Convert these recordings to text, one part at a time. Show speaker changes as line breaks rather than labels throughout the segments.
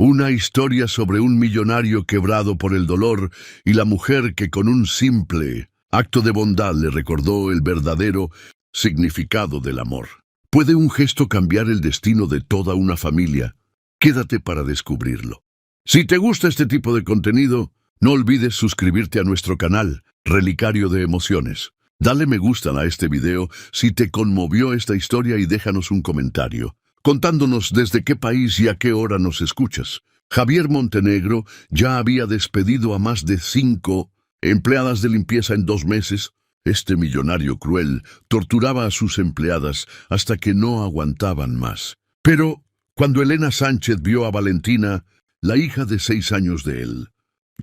Una historia sobre un millonario quebrado por el dolor y la mujer que con un simple acto de bondad le recordó el verdadero significado del amor. ¿Puede un gesto cambiar el destino de toda una familia? Quédate para descubrirlo. Si te gusta este tipo de contenido, no olvides suscribirte a nuestro canal, Relicario de Emociones. Dale me gusta a este video si te conmovió esta historia y déjanos un comentario, contándonos desde qué país y a qué hora nos escuchas. Javier Montenegro ya había despedido a más de 5 empleadas de limpieza en 2 meses. Este millonario cruel torturaba a sus empleadas hasta que no aguantaban más. Pero cuando Elena Sánchez vio a Valentina, la hija de 6 años de él,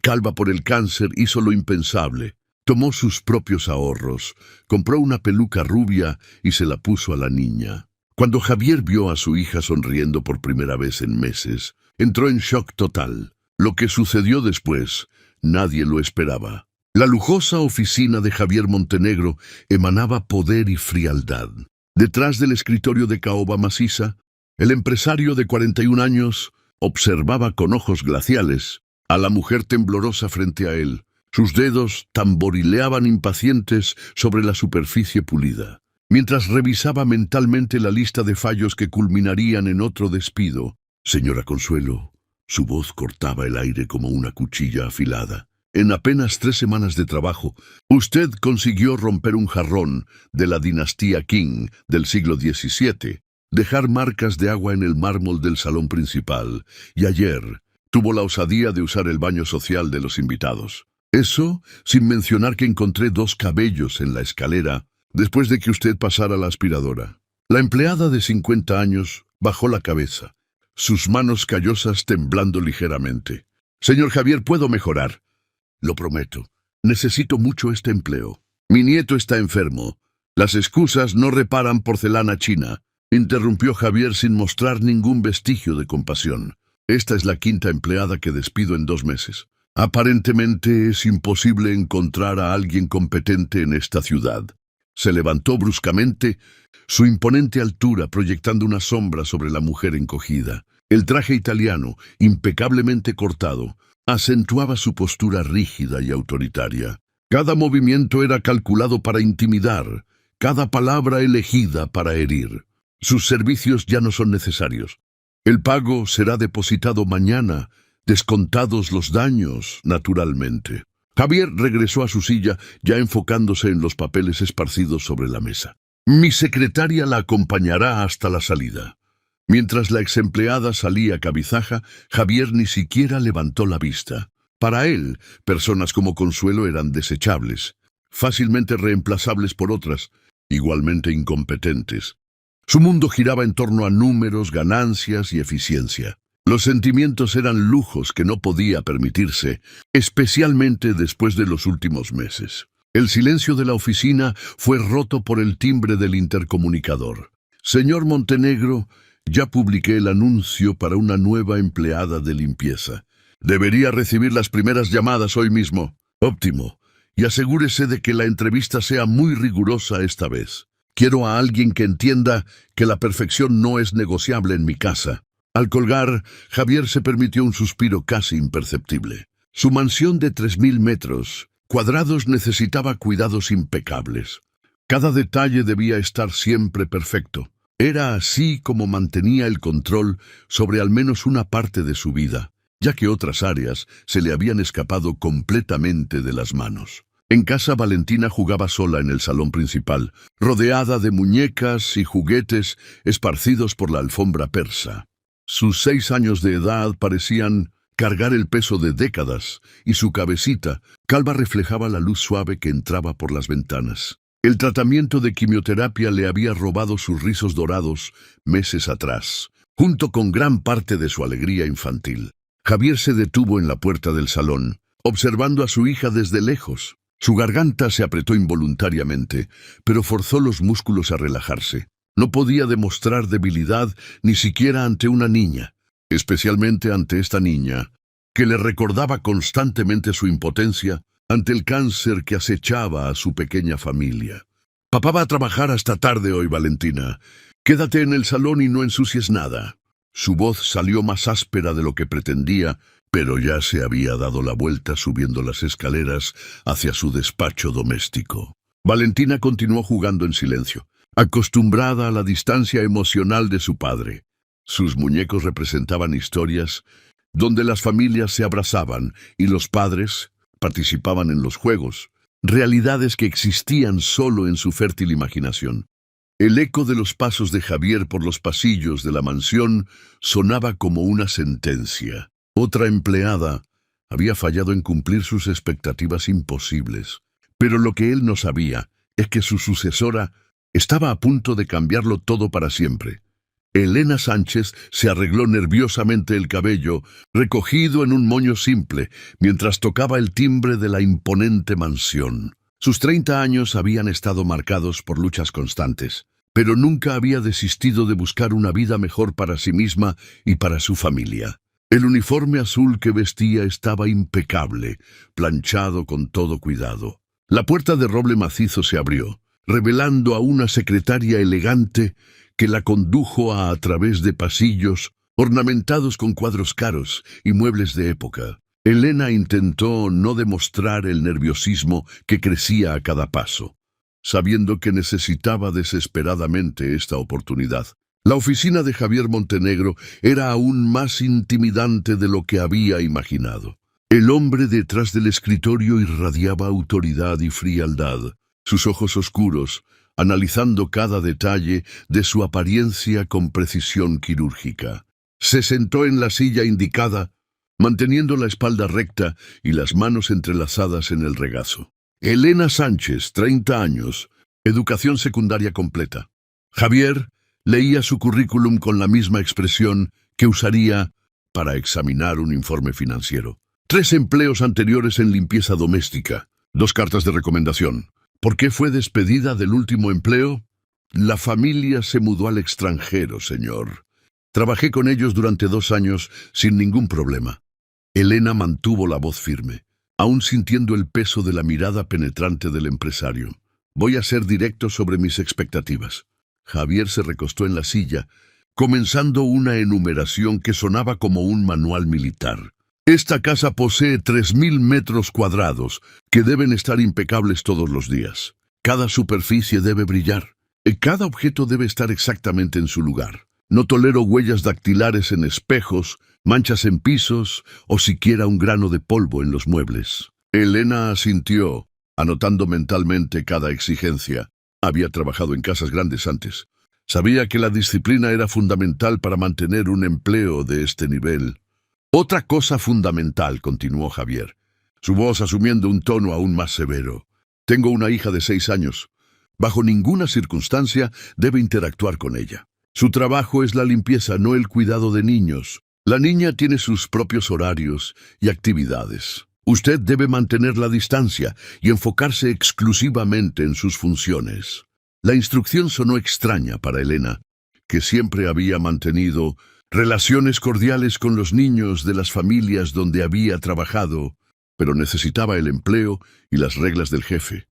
calva por el cáncer, hizo lo impensable. Tomó sus propios ahorros, compró una peluca rubia y se la puso a la niña. Cuando Javier vio a su hija sonriendo por primera vez en meses, entró en shock total. Lo que sucedió después, nadie lo esperaba. La lujosa oficina de Javier Montenegro emanaba poder y frialdad. Detrás del escritorio de caoba maciza, el empresario de 41 años observaba con ojos glaciales a la mujer temblorosa frente a él. Sus dedos tamborileaban impacientes sobre la superficie pulida. Mientras revisaba mentalmente la lista de fallos que culminarían en otro despido, «Señora Consuelo», su voz cortaba el aire como una cuchilla afilada. «En apenas 3 semanas de trabajo, usted consiguió romper un jarrón de la dinastía Qing del siglo XVII, dejar marcas de agua en el mármol del salón principal, y ayer tuvo la osadía de usar el baño social de los invitados. Eso sin mencionar que encontré 2 cabellos en la escalera después de que usted pasara la aspiradora». La empleada de 50 años bajó la cabeza, sus manos callosas temblando ligeramente. «Señor Javier, puedo mejorar. Lo prometo. Necesito mucho este empleo. Mi nieto está enfermo. Las excusas no reparan porcelana china», interrumpió Javier sin mostrar ningún vestigio de compasión. «Esta es la 5ª empleada que despido en 2 meses. Aparentemente es imposible encontrar a alguien competente en esta ciudad». Se levantó bruscamente, su imponente altura proyectando una sombra sobre la mujer encogida. El traje italiano, impecablemente cortado, acentuaba su postura rígida y autoritaria. Cada movimiento era calculado para intimidar, cada palabra elegida para herir. «Sus servicios ya no son necesarios. El pago será depositado mañana, descontados los daños, naturalmente». Javier regresó a su silla, ya enfocándose en los papeles esparcidos sobre la mesa. «Mi secretaria la acompañará hasta la salida». Mientras la exempleada salía cabizaja, Javier ni siquiera levantó la vista. Para él, personas como Consuelo eran desechables, fácilmente reemplazables por otras, igualmente incompetentes. Su mundo giraba en torno a números, ganancias y eficiencia. Los sentimientos eran lujos que no podía permitirse, especialmente después de los últimos meses. El silencio de la oficina fue roto por el timbre del intercomunicador. «Señor Montenegro, ya publiqué el anuncio para una nueva empleada de limpieza. Debería recibir las primeras llamadas hoy mismo». «Óptimo. Y asegúrese de que la entrevista sea muy rigurosa esta vez. Quiero a alguien que entienda que la perfección no es negociable en mi casa». Al colgar, Javier se permitió un suspiro casi imperceptible. Su mansión de 3.000 metros cuadrados necesitaba cuidados impecables. Cada detalle debía estar siempre perfecto. Era así como mantenía el control sobre al menos una parte de su vida, ya que otras áreas se le habían escapado completamente de las manos. En casa, Valentina jugaba sola en el salón principal, rodeada de muñecas y juguetes esparcidos por la alfombra persa. Sus 6 años de edad parecían cargar el peso de décadas, y su cabecita calva reflejaba la luz suave que entraba por las ventanas. El tratamiento de quimioterapia le había robado sus rizos dorados meses atrás, junto con gran parte de su alegría infantil. Javier se detuvo en la puerta del salón, observando a su hija desde lejos. Su garganta se apretó involuntariamente, pero forzó los músculos a relajarse. No podía demostrar debilidad ni siquiera ante una niña, especialmente ante esta niña, que le recordaba constantemente su impotencia ante el cáncer que acechaba a su pequeña familia. «Papá va a trabajar hasta tarde hoy, Valentina. Quédate en el salón y no ensucies nada». Su voz salió más áspera de lo que pretendía, pero ya se había dado la vuelta subiendo las escaleras hacia su despacho doméstico. Valentina continuó jugando en silencio, acostumbrada a la distancia emocional de su padre. Sus muñecos representaban historias donde las familias se abrazaban y los padres participaban en los juegos, realidades que existían solo en su fértil imaginación. El eco de los pasos de Javier por los pasillos de la mansión sonaba como una sentencia. Otra empleada había fallado en cumplir sus expectativas imposibles, pero lo que él no sabía es que su sucesora estaba a punto de cambiarlo todo para siempre. Elena Sánchez se arregló nerviosamente el cabello, recogido en un moño simple, mientras tocaba el timbre de la imponente mansión. Sus 30 años habían estado marcados por luchas constantes, pero nunca había desistido de buscar una vida mejor para sí misma y para su familia. El uniforme azul que vestía estaba impecable, planchado con todo cuidado. La puerta de roble macizo se abrió, revelando a una secretaria elegante que la condujo a través de pasillos ornamentados con cuadros caros y muebles de época. Elena intentó no demostrar el nerviosismo que crecía a cada paso, sabiendo que necesitaba desesperadamente esta oportunidad. La oficina de Javier Montenegro era aún más intimidante de lo que había imaginado. El hombre detrás del escritorio irradiaba autoridad y frialdad, sus ojos oscuros, analizando cada detalle de su apariencia con precisión quirúrgica. Se sentó en la silla indicada, manteniendo la espalda recta y las manos entrelazadas en el regazo. Elena Sánchez, 30 años, educación secundaria completa. Javier leía su currículum con la misma expresión que usaría para examinar un informe financiero. 3 empleos anteriores en limpieza doméstica, 2 cartas de recomendación. ¿Por qué fue despedida del último empleo? La familia se mudó al extranjero, señor. Trabajé con ellos durante 2 años sin ningún problema. Elena mantuvo la voz firme, aún sintiendo el peso de la mirada penetrante del empresario. Voy a ser directo sobre mis expectativas. Javier se recostó en la silla, comenzando una enumeración que sonaba como un manual militar. Esta casa posee 3.000 metros cuadrados, que deben estar impecables todos los días. Cada superficie debe brillar. Cada objeto debe estar exactamente en su lugar. No tolero huellas dactilares en espejos, manchas en pisos o siquiera un grano de polvo en los muebles. Elena asintió, anotando mentalmente cada exigencia. Había trabajado en casas grandes antes. Sabía que la disciplina era fundamental para mantener un empleo de este nivel. Otra cosa fundamental, continuó Javier, su voz asumiendo un tono aún más severo. Tengo una hija de 6 años. Bajo ninguna circunstancia debe interactuar con ella. Su trabajo es la limpieza, no el cuidado de niños. La niña tiene sus propios horarios y actividades. Usted debe mantener la distancia y enfocarse exclusivamente en sus funciones. La instrucción sonó extraña para Elena, que siempre había mantenido relaciones cordiales con los niños de las familias donde había trabajado, pero necesitaba el empleo y las reglas del jefe.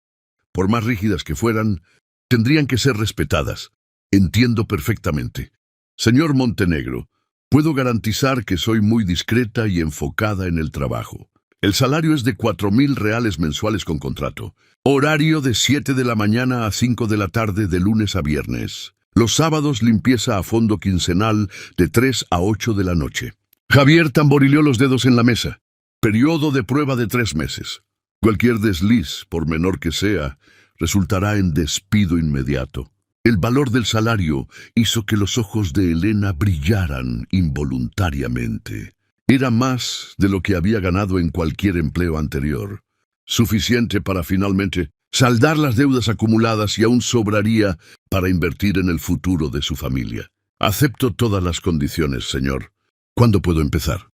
Por más rígidas que fueran, tendrían que ser respetadas. Entiendo perfectamente. Señor Montenegro, puedo garantizar que soy muy discreta y enfocada en el trabajo. El salario es de 4.000 reales mensuales con contrato. Horario de 7 de la mañana a 5 de la tarde de lunes a viernes. Los sábados limpieza a fondo quincenal de 3 a 8 de la noche. Javier tamborileó los dedos en la mesa. Periodo de prueba de 3 meses. Cualquier desliz, por menor que sea, resultará en despido inmediato. El valor del salario hizo que los ojos de Elena brillaran involuntariamente. Era más de lo que había ganado en cualquier empleo anterior. Suficiente para finalmente saldar las deudas acumuladas y aún sobraría para invertir en el futuro de su familia. Acepto todas las condiciones, señor. ¿Cuándo puedo empezar?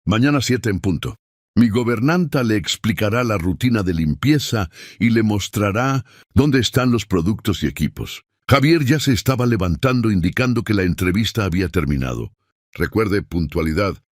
Mañana 7 en punto. Mi gobernanta le explicará la rutina de limpieza y le mostrará dónde están los productos y equipos. Javier ya se estaba levantando, indicando que la entrevista había terminado. Recuerde, puntualidad,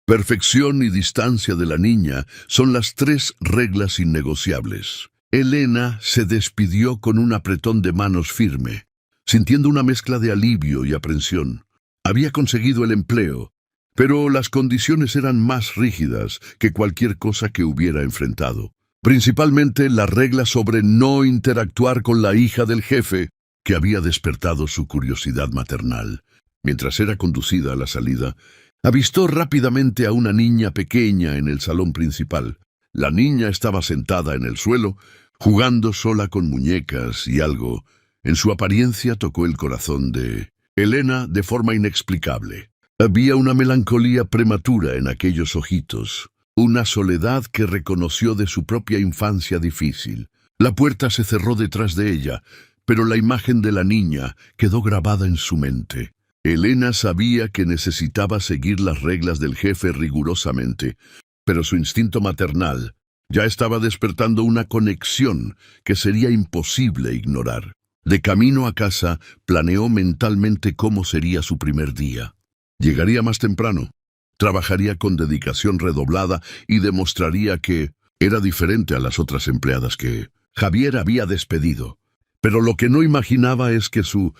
perfección y distancia de la niña son las 3 reglas innegociables. Elena se despidió con un apretón de manos firme, sintiendo una mezcla de alivio y aprensión. Había conseguido el empleo, pero las condiciones eran más rígidas que cualquier cosa que hubiera enfrentado. Principalmente la regla sobre no interactuar con la hija del jefe, que había despertado su curiosidad maternal. Mientras era conducida a la salida, avistó rápidamente a una niña pequeña en el salón principal. La niña estaba sentada en el suelo, jugando sola con muñecas y algo. En su apariencia tocó el corazón de Elena de forma inexplicable. Había una melancolía prematura en aquellos ojitos, una soledad que reconoció de su propia infancia difícil. La puerta se cerró detrás de ella, pero la imagen de la niña quedó grabada en su mente. Elena sabía que necesitaba seguir las reglas del jefe rigurosamente, pero su instinto maternal ya estaba despertando una conexión que sería imposible ignorar. De camino a casa, planeó mentalmente cómo sería su primer día. Llegaría más temprano, trabajaría con dedicación redoblada y demostraría que era diferente a las otras empleadas que Javier había despedido. Pero lo que no imaginaba es que su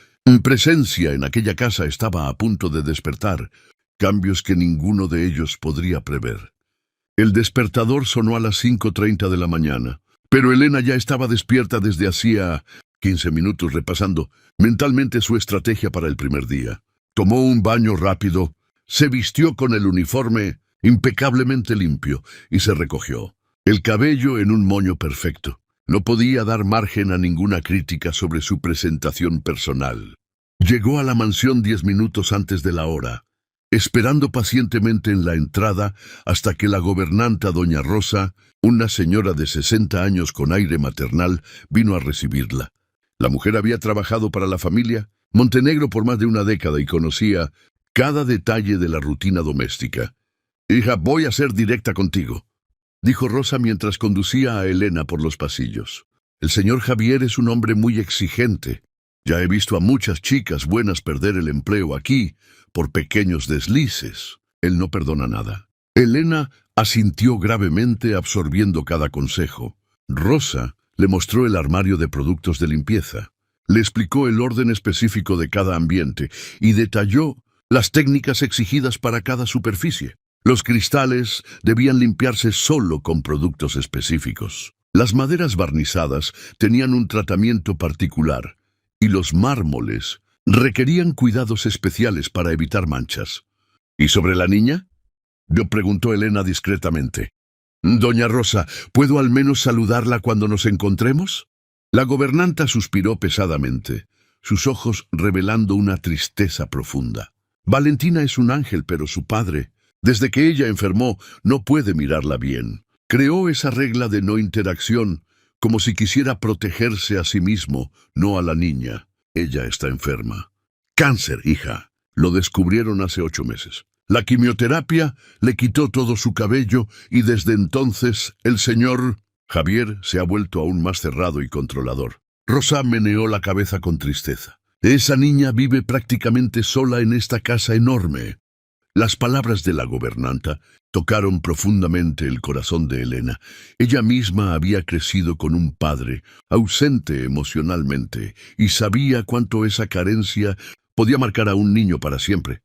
presencia en aquella casa estaba a punto de despertar cambios que ninguno de ellos podría prever. El despertador sonó a las 5:30 de la mañana, pero Elena ya estaba despierta desde hacía 15 minutos repasando mentalmente su estrategia para el primer día. Tomó un baño rápido, se vistió con el uniforme impecablemente limpio y se recogió, el cabello en un moño perfecto. No podía dar margen a ninguna crítica sobre su presentación personal. Llegó a la mansión 10 minutos antes de la hora, esperando pacientemente en la entrada hasta que la gobernanta doña Rosa, una señora de 60 años con aire maternal, vino a recibirla. La mujer había trabajado para la familia Montenegro por más de una década y conocía cada detalle de la rutina doméstica. «Hija, voy a ser directa contigo», dijo Rosa mientras conducía a Elena por los pasillos. «El señor Javier es un hombre muy exigente. Ya he visto a muchas chicas buenas perder el empleo aquí por pequeños deslices. Él no perdona nada». Elena asintió gravemente, absorbiendo cada consejo. Rosa le mostró el armario de productos de limpieza. Le explicó el orden específico de cada ambiente y detalló las técnicas exigidas para cada superficie. Los cristales debían limpiarse solo con productos específicos. Las maderas barnizadas tenían un tratamiento particular y los mármoles requerían cuidados especiales para evitar manchas. ¿Y sobre la niña?, le preguntó Elena discretamente. «Doña Rosa, ¿puedo al menos saludarla cuando nos encontremos?». La gobernanta suspiró pesadamente, sus ojos revelando una tristeza profunda. «Valentina es un ángel, pero su padre, desde que ella enfermó, no puede mirarla bien. Creó esa regla de no interacción, como si quisiera protegerse a sí mismo, no a la niña. Ella está enferma. Cáncer, hija. Lo descubrieron hace 8 meses. La quimioterapia le quitó todo su cabello y desde entonces el señor Javier se ha vuelto aún más cerrado y controlador». Rosa meneó la cabeza con tristeza. «Esa niña vive prácticamente sola en esta casa enorme». Las palabras de la gobernanta tocaron profundamente el corazón de Elena. Ella misma había crecido con un padre ausente emocionalmente y sabía cuánto esa carencia podía marcar a un niño para siempre.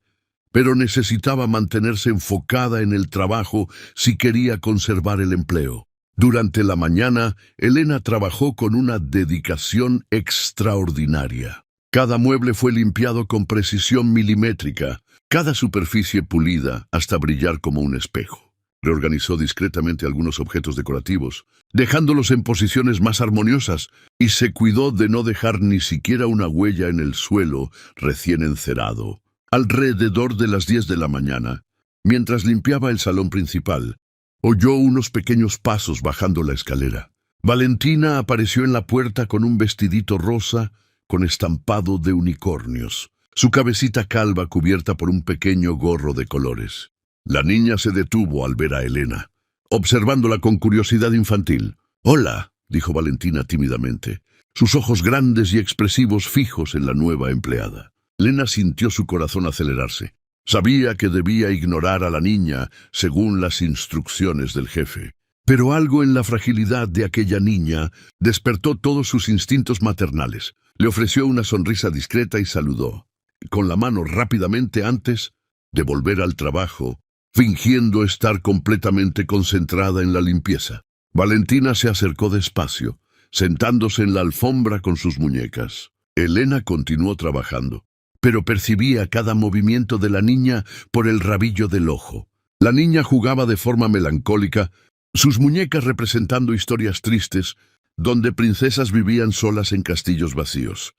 Pero necesitaba mantenerse enfocada en el trabajo si quería conservar el empleo. Durante la mañana, Elena trabajó con una dedicación extraordinaria. Cada mueble fue limpiado con precisión milimétrica, cada superficie pulida hasta brillar como un espejo. Reorganizó discretamente algunos objetos decorativos, dejándolos en posiciones más armoniosas, y se cuidó de no dejar ni siquiera una huella en el suelo recién encerado. Alrededor de las 10 de la mañana, mientras limpiaba el salón principal, oyó unos pequeños pasos bajando la escalera. Valentina apareció en la puerta con un vestidito rosa con estampado de unicornios, su cabecita calva cubierta por un pequeño gorro de colores. La niña se detuvo al ver a Elena, observándola con curiosidad infantil. «Hola», dijo Valentina tímidamente, sus ojos grandes y expresivos fijos en la nueva empleada. Elena sintió su corazón acelerarse. Sabía que debía ignorar a la niña según las instrucciones del jefe. Pero algo en la fragilidad de aquella niña despertó todos sus instintos maternales. Le ofreció una sonrisa discreta y saludó. con la mano rápidamente antes de volver al trabajo, fingiendo estar completamente concentrada en la limpieza. Valentina se acercó despacio, sentándose en la alfombra con sus muñecas. Elena continuó trabajando, pero percibía cada movimiento de la niña por el rabillo del ojo. La niña jugaba de forma melancólica, sus muñecas representando historias tristes, donde princesas vivían solas en castillos vacíos.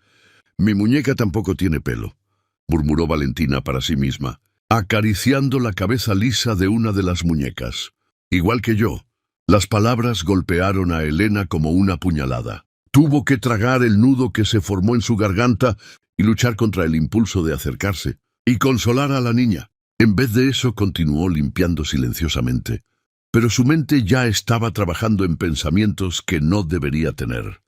«Mi muñeca tampoco tiene pelo», murmuró Valentina para sí misma, acariciando la cabeza lisa de una de las muñecas. «Igual que yo». Las palabras golpearon a Elena como una puñalada. Tuvo que tragar el nudo que se formó en su garganta y luchar contra el impulso de acercarse y consolar a la niña. En vez de eso, continuó limpiando silenciosamente, pero su mente ya estaba trabajando en pensamientos que no debería tener.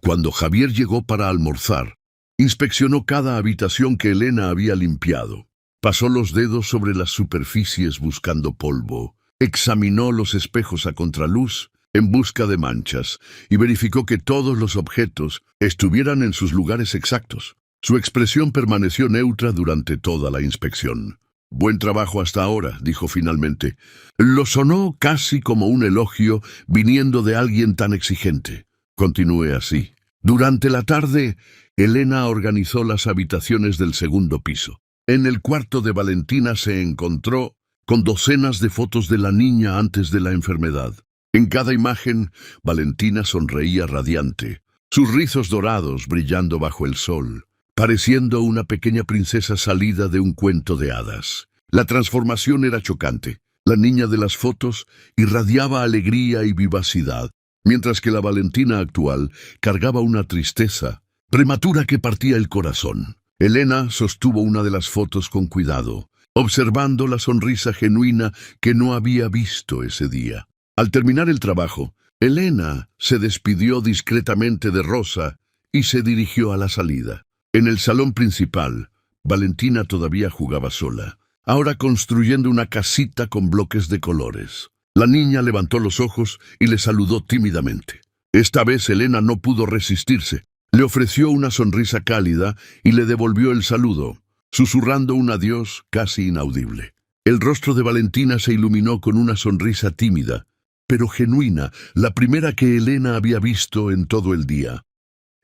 Cuando Javier llegó para almorzar, inspeccionó cada habitación que Elena había limpiado. Pasó los dedos sobre las superficies buscando polvo. Examinó los espejos a contraluz en busca de manchas y verificó que todos los objetos estuvieran en sus lugares exactos. Su expresión permaneció neutra durante toda la inspección. «Buen trabajo hasta ahora», dijo finalmente. Lo sonó casi como un elogio viniendo de alguien tan exigente. «Continúe así». Durante la tarde, Elena organizó las habitaciones del segundo piso. En el cuarto de Valentina se encontró con docenas de fotos de la niña antes de la enfermedad. En cada imagen, Valentina sonreía radiante, sus rizos dorados brillando bajo el sol, pareciendo una pequeña princesa salida de un cuento de hadas. La transformación era chocante. La niña de las fotos irradiaba alegría y vivacidad, mientras que la Valentina actual cargaba una tristeza prematura que partía el corazón. Elena sostuvo una de las fotos con cuidado, observando la sonrisa genuina que no había visto ese día. Al terminar el trabajo, Elena se despidió discretamente de Rosa y se dirigió a la salida. En el salón principal, Valentina todavía jugaba sola, ahora construyendo una casita con bloques de colores. La niña levantó los ojos y le saludó tímidamente. Esta vez Elena no pudo resistirse. Le ofreció una sonrisa cálida y le devolvió el saludo, susurrando un adiós casi inaudible. El rostro de Valentina se iluminó con una sonrisa tímida, pero genuina, la primera que Elena había visto en todo el día.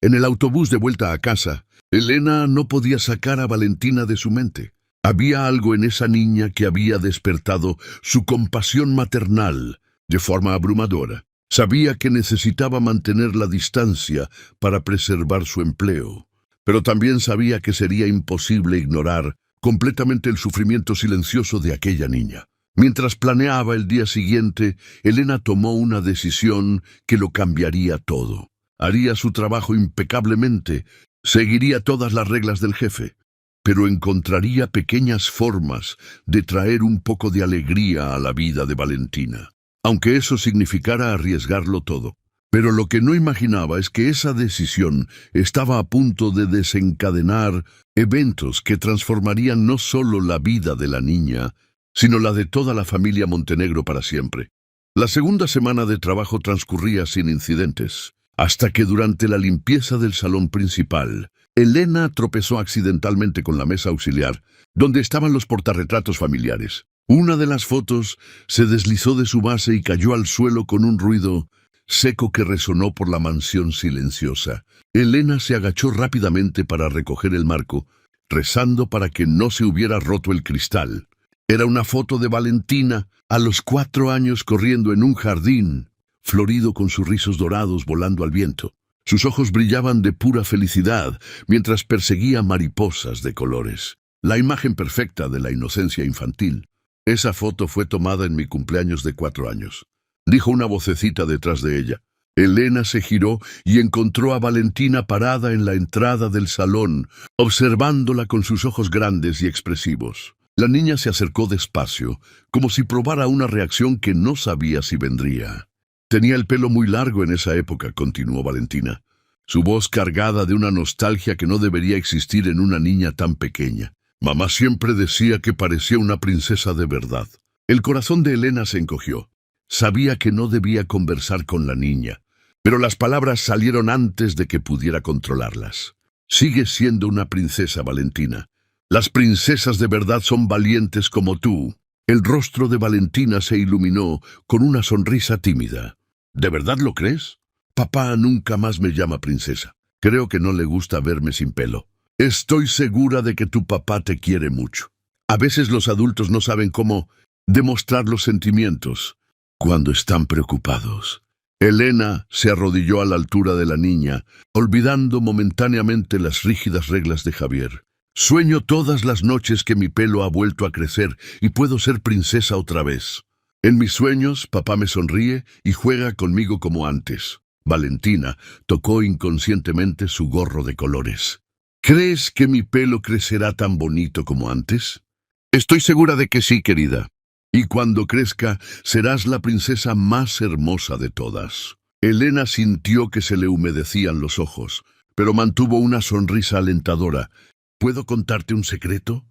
En el autobús de vuelta a casa, Elena no podía sacar a Valentina de su mente. Había algo en esa niña que había despertado su compasión maternal de forma abrumadora. Sabía que necesitaba mantener la distancia para preservar su empleo, pero también sabía que sería imposible ignorar completamente el sufrimiento silencioso de aquella niña. Mientras planeaba el día siguiente, Elena tomó una decisión que lo cambiaría todo. Haría su trabajo impecablemente, seguiría todas las reglas del jefe, pero encontraría pequeñas formas de traer un poco de alegría a la vida de Valentina, aunque eso significara arriesgarlo todo. Pero lo que no imaginaba es que esa decisión estaba a punto de desencadenar eventos que transformarían no solo la vida de la niña, sino la de toda la familia Montenegro para siempre. La segunda semana de trabajo transcurría sin incidentes, hasta que durante la limpieza del salón principal, Elena tropezó accidentalmente con la mesa auxiliar, donde estaban los portarretratos familiares. Una de las fotos se deslizó de su base y cayó al suelo con un ruido seco que resonó por la mansión silenciosa. Elena se agachó rápidamente para recoger el marco, rezando para que no se hubiera roto el cristal. Era una foto de Valentina a los 4 años corriendo en un jardín, florido con sus rizos dorados volando al viento. Sus ojos brillaban de pura felicidad mientras perseguía mariposas de colores. La imagen perfecta de la inocencia infantil. «Esa foto fue tomada en mi cumpleaños de 4 años», dijo una vocecita detrás de ella. Elena se giró y encontró a Valentina parada en la entrada del salón, observándola con sus ojos grandes y expresivos. La niña se acercó despacio, como si probara una reacción que no sabía si vendría. «Tenía el pelo muy largo en esa época», continuó Valentina, su voz cargada de una nostalgia que no debería existir en una niña tan pequeña. «Mamá siempre decía que parecía una princesa de verdad». El corazón de Elena se encogió. Sabía que no debía conversar con la niña, pero las palabras salieron antes de que pudiera controlarlas. «Sigue siendo una princesa, Valentina. Las princesas de verdad son valientes como tú. El rostro de Valentina se iluminó con una sonrisa tímida. ¿De verdad lo crees? Papá nunca más me llama princesa. Creo que no le gusta verme sin pelo. Estoy segura de que tu papá te quiere mucho. A veces los adultos no saben cómo demostrar los sentimientos cuando están preocupados. Elena se arrodilló a la altura de la niña, olvidando momentáneamente las rígidas reglas de Javier. Sueño todas las noches que mi pelo ha vuelto a crecer y puedo ser princesa otra vez. En mis sueños, papá me sonríe y juega conmigo como antes. Valentina tocó inconscientemente su gorro de colores. ¿Crees que mi pelo crecerá tan bonito como antes? Estoy segura de que sí, querida. Y cuando crezca, serás la princesa más hermosa de todas. Elena sintió que se le humedecían los ojos, pero mantuvo una sonrisa alentadora. ¿Puedo contarte un secreto?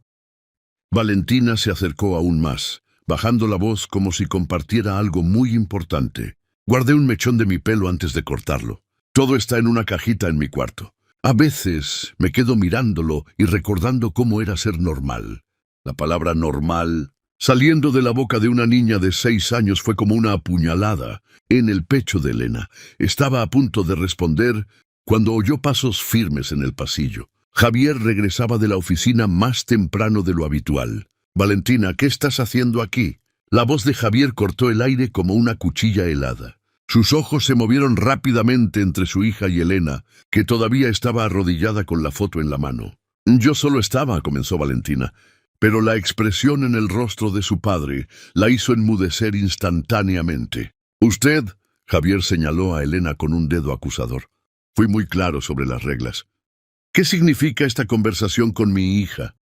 Valentina se acercó aún más, bajando la voz como si compartiera algo muy importante. Guardé un mechón de mi pelo antes de cortarlo. Todo está en una cajita en mi cuarto. A veces me quedo mirándolo y recordando cómo era ser normal. La palabra normal, saliendo de la boca de una niña de 6 años, fue como una apuñalada en el pecho de Elena. Estaba a punto de responder cuando oyó pasos firmes en el pasillo. Javier regresaba de la oficina más temprano de lo habitual. «Valentina, ¿qué estás haciendo aquí?» La voz de Javier cortó el aire como una cuchilla helada. Sus ojos se movieron rápidamente entre su hija y Elena, que todavía estaba arrodillada con la foto en la mano. «Yo solo estaba», comenzó Valentina, pero la expresión en el rostro de su padre la hizo enmudecer instantáneamente. «Usted», Javier señaló a Elena con un dedo acusador. «Fui muy claro sobre las reglas. ¿Qué significa esta conversación con mi hija?»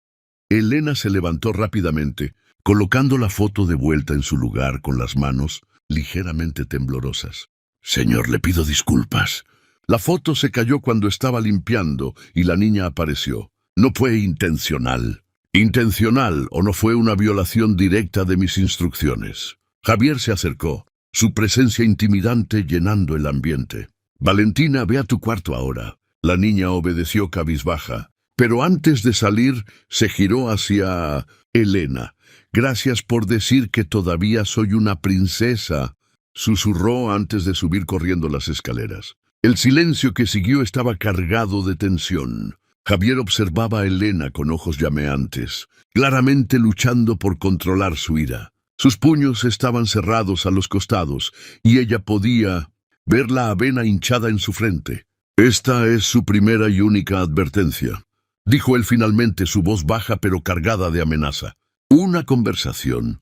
Elena se levantó rápidamente, colocando la foto de vuelta en su lugar con las manos ligeramente temblorosas. «Señor, le pido disculpas». La foto se cayó cuando estaba limpiando y la niña apareció. «No fue intencional». «¿Intencional o no fue una violación directa de mis instrucciones?» Javier se acercó, su presencia intimidante llenando el ambiente. «Valentina, ve a tu cuarto ahora». La niña obedeció cabizbaja, pero antes de salir se giró hacia Elena. «Gracias por decir que todavía soy una princesa», susurró antes de subir corriendo las escaleras. El silencio que siguió estaba cargado de tensión. Javier observaba a Elena con ojos llameantes, claramente luchando por controlar su ira. Sus puños estaban cerrados a los costados y ella podía ver la avena hinchada en su frente. «Esta es su primera y única advertencia», dijo él finalmente, su voz baja pero cargada de amenaza. «Una conversación,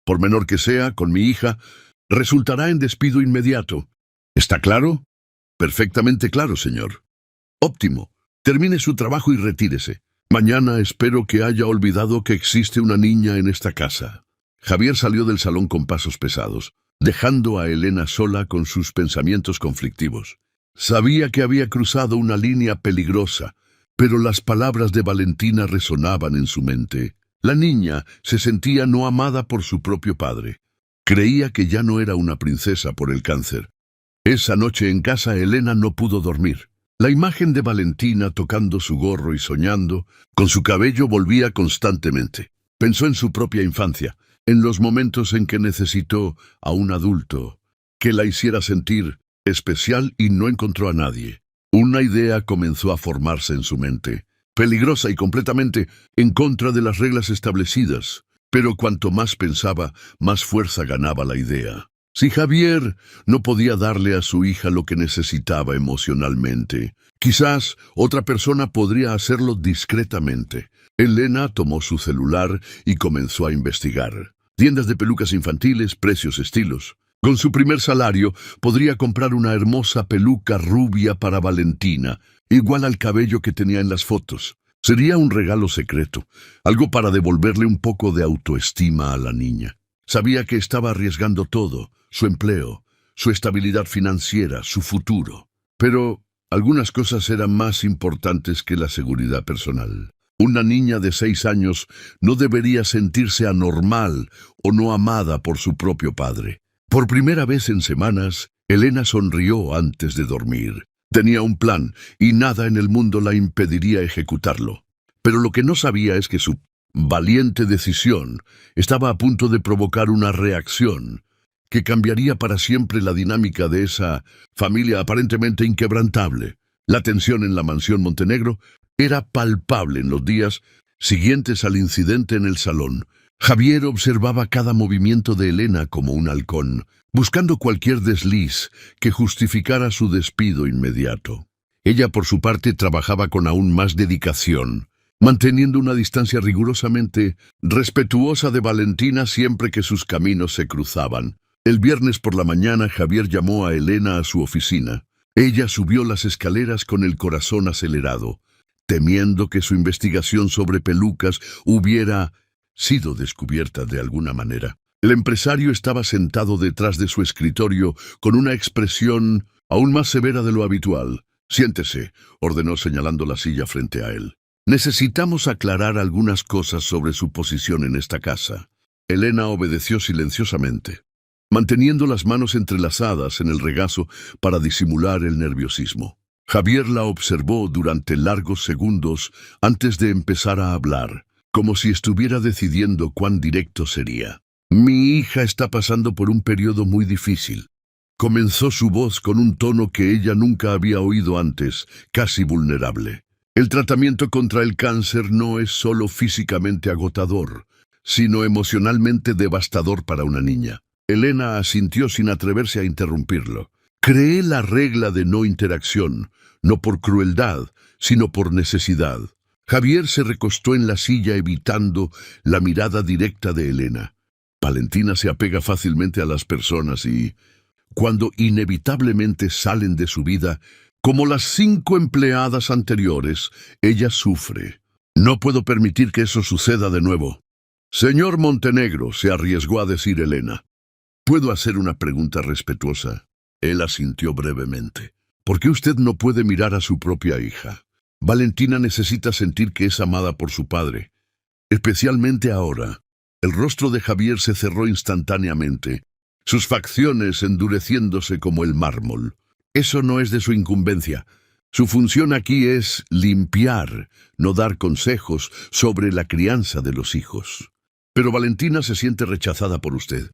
por menor que sea, con mi hija, resultará en despido inmediato. ¿Está claro?» «Perfectamente claro, señor». «Óptimo. Termine su trabajo y retírese. Mañana espero que haya olvidado que existe una niña en esta casa». Javier salió del salón con pasos pesados, dejando a Elena sola con sus pensamientos conflictivos. Sabía que había cruzado una línea peligrosa, pero las palabras de Valentina resonaban en su mente. La niña se sentía no amada por su propio padre. Creía que ya no era una princesa por el cáncer. Esa noche en casa Elena no pudo dormir. La imagen de Valentina tocando su gorro y soñando, con su cabello, volvía constantemente. Pensó en su propia infancia, en los momentos en que necesitó a un adulto que la hiciera sentir especial y no encontró a nadie. Una idea comenzó a formarse en su mente, peligrosa y completamente en contra de las reglas establecidas, pero cuanto más pensaba, más fuerza ganaba la idea. Si Javier no podía darle a su hija lo que necesitaba emocionalmente, quizás otra persona podría hacerlo discretamente. Elena tomó su celular y comenzó a investigar. Tiendas de pelucas infantiles, precios, estilos. Con su primer salario, podría comprar una hermosa peluca rubia para Valentina, igual al cabello que tenía en las fotos. Sería un regalo secreto, algo para devolverle un poco de autoestima a la niña. Sabía que estaba arriesgando todo, su empleo, su estabilidad financiera, su futuro. Pero algunas cosas eran más importantes que la seguridad personal. Una niña de 6 años no debería sentirse anormal o no amada por su propio padre. Por primera vez en semanas, Elena sonrió antes de dormir. Tenía un plan y nada en el mundo la impediría ejecutarlo. Pero lo que no sabía es que su valiente decisión estaba a punto de provocar una reacción que cambiaría para siempre la dinámica de esa familia aparentemente inquebrantable. La tensión en la mansión Montenegro era palpable en los días siguientes al incidente en el salón. Javier observaba cada movimiento de Elena como un halcón, buscando cualquier desliz que justificara su despido inmediato. Ella, por su parte, trabajaba con aún más dedicación, manteniendo una distancia rigurosamente respetuosa de Valentina siempre que sus caminos se cruzaban. El viernes por la mañana, Javier llamó a Elena a su oficina. Ella subió las escaleras con el corazón acelerado, temiendo que su investigación sobre pelucas hubiera sido descubierta de alguna manera. El empresario estaba sentado detrás de su escritorio con una expresión aún más severa de lo habitual. «Siéntese», ordenó señalando la silla frente a él. «Necesitamos aclarar algunas cosas sobre su posición en esta casa». Elena obedeció silenciosamente, manteniendo las manos entrelazadas en el regazo para disimular el nerviosismo. Javier la observó durante largos segundos antes de empezar a hablar, como si estuviera decidiendo cuán directo sería. «Mi hija está pasando por un periodo muy difícil». Comenzó su voz con un tono que ella nunca había oído antes, casi vulnerable. «El tratamiento contra el cáncer no es solo físicamente agotador, sino emocionalmente devastador para una niña». Elena asintió sin atreverse a interrumpirlo. «Creé la regla de no interacción, no por crueldad, sino por necesidad». Javier se recostó en la silla evitando la mirada directa de Elena. Valentina se apega fácilmente a las personas y, cuando inevitablemente salen de su vida, como las 5 empleadas anteriores, ella sufre. «No puedo permitir que eso suceda de nuevo». «Señor Montenegro», se arriesgó a decir Elena. «¿Puedo hacer una pregunta respetuosa?» Él asintió brevemente. «¿Por qué usted no puede mirar a su propia hija? Valentina necesita sentir que es amada por su padre, especialmente ahora». El rostro de Javier se cerró instantáneamente, sus facciones endureciéndose como el mármol. «Eso no es de su incumbencia. Su función aquí es limpiar, no dar consejos sobre la crianza de los hijos. Pero Valentina se siente rechazada por usted.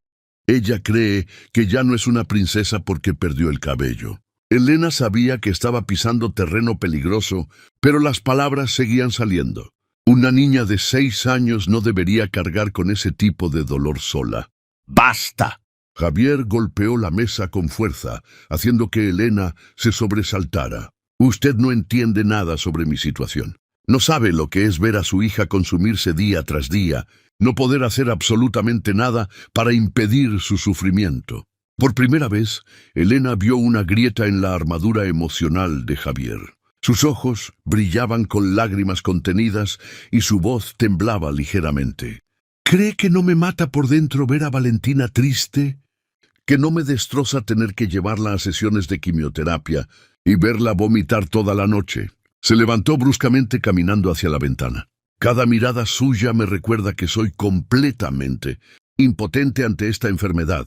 Ella cree que ya no es una princesa porque perdió el cabello». Elena sabía que estaba pisando terreno peligroso, pero las palabras seguían saliendo. Una niña de 6 años no debería cargar con ese tipo de dolor sola. «¡Basta!». Javier golpeó la mesa con fuerza, haciendo que Elena se sobresaltara. «Usted no entiende nada sobre mi situación. No sabe lo que es ver a su hija consumirse día tras día, no poder hacer absolutamente nada para impedir su sufrimiento». Por primera vez, Elena vio una grieta en la armadura emocional de Javier. Sus ojos brillaban con lágrimas contenidas y su voz temblaba ligeramente. «¿Cree que no me mata por dentro ver a Valentina triste? ¿Que no me destroza tener que llevarla a sesiones de quimioterapia y verla vomitar toda la noche?» Se levantó bruscamente caminando hacia la ventana. «Cada mirada suya me recuerda que soy completamente impotente ante esta enfermedad».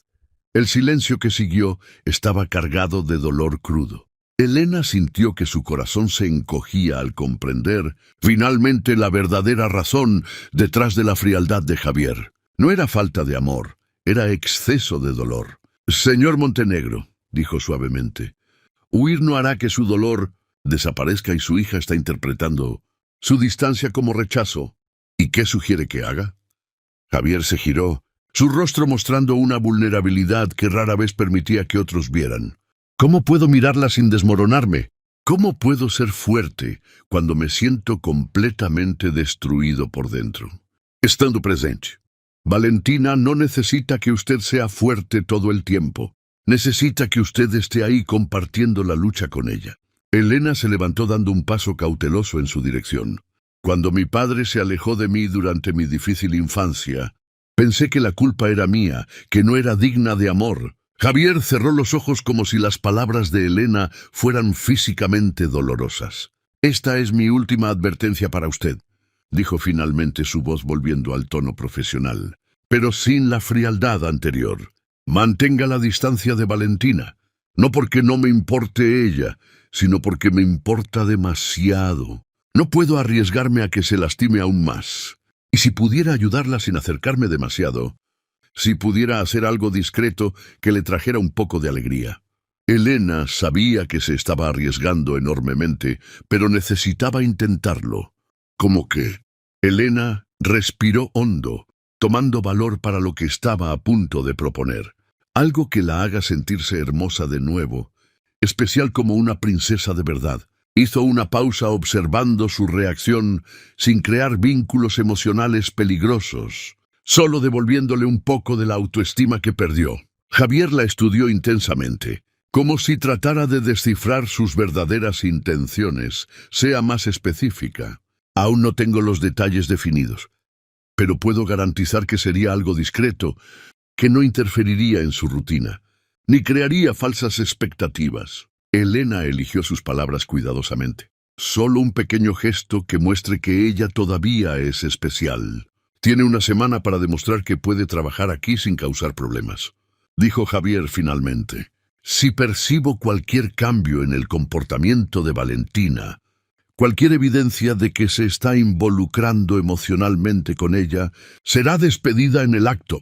El silencio que siguió estaba cargado de dolor crudo. Elena sintió que su corazón se encogía al comprender, finalmente, la verdadera razón detrás de la frialdad de Javier. No era falta de amor, era exceso de dolor. «Señor Montenegro», dijo suavemente, «huir no hará que su dolor desaparezca y su hija está interpretando su distancia como rechazo. ¿Y qué sugiere que haga?» Javier se giró, su rostro mostrando una vulnerabilidad que rara vez permitía que otros vieran. «¿Cómo puedo mirarla sin desmoronarme? ¿Cómo puedo ser fuerte cuando me siento completamente destruido por dentro?» «Estando presente. Valentina no necesita que usted sea fuerte todo el tiempo. Necesita que usted esté ahí compartiendo la lucha con ella». Elena se levantó dando un paso cauteloso en su dirección. «Cuando mi padre se alejó de mí durante mi difícil infancia, pensé que la culpa era mía, que no era digna de amor». Javier cerró los ojos como si las palabras de Elena fueran físicamente dolorosas. «Esta es mi última advertencia para usted», dijo finalmente, su voz volviendo al tono profesional, pero sin la frialdad anterior. «Mantenga la distancia de Valentina, no porque no me importe ella, sino porque me importa demasiado. No puedo arriesgarme a que se lastime aún más. Y si pudiera ayudarla sin acercarme demasiado, si pudiera hacer algo discreto que le trajera un poco de alegría. Elena sabía que se estaba arriesgando enormemente, pero necesitaba intentarlo. ¿Cómo qué? Elena respiró hondo, tomando valor para lo que estaba a punto de proponer. Algo que la haga sentirse hermosa de nuevo, especial como una princesa de verdad. Hizo una pausa observando su reacción sin crear vínculos emocionales peligrosos, solo devolviéndole un poco de la autoestima que perdió. Javier la estudió intensamente, como si tratara de descifrar sus verdaderas intenciones, sea más específica. Aún no tengo los detalles definidos, pero puedo garantizar que sería algo discreto, que no interferiría en su rutina, ni crearía falsas expectativas. Elena eligió sus palabras cuidadosamente. Solo un pequeño gesto que muestre que ella todavía es especial. Tiene una semana para demostrar que puede trabajar aquí sin causar problemas, dijo Javier finalmente. Si percibo cualquier cambio en el comportamiento de Valentina, cualquier evidencia de que se está involucrando emocionalmente con ella, será despedida en el acto.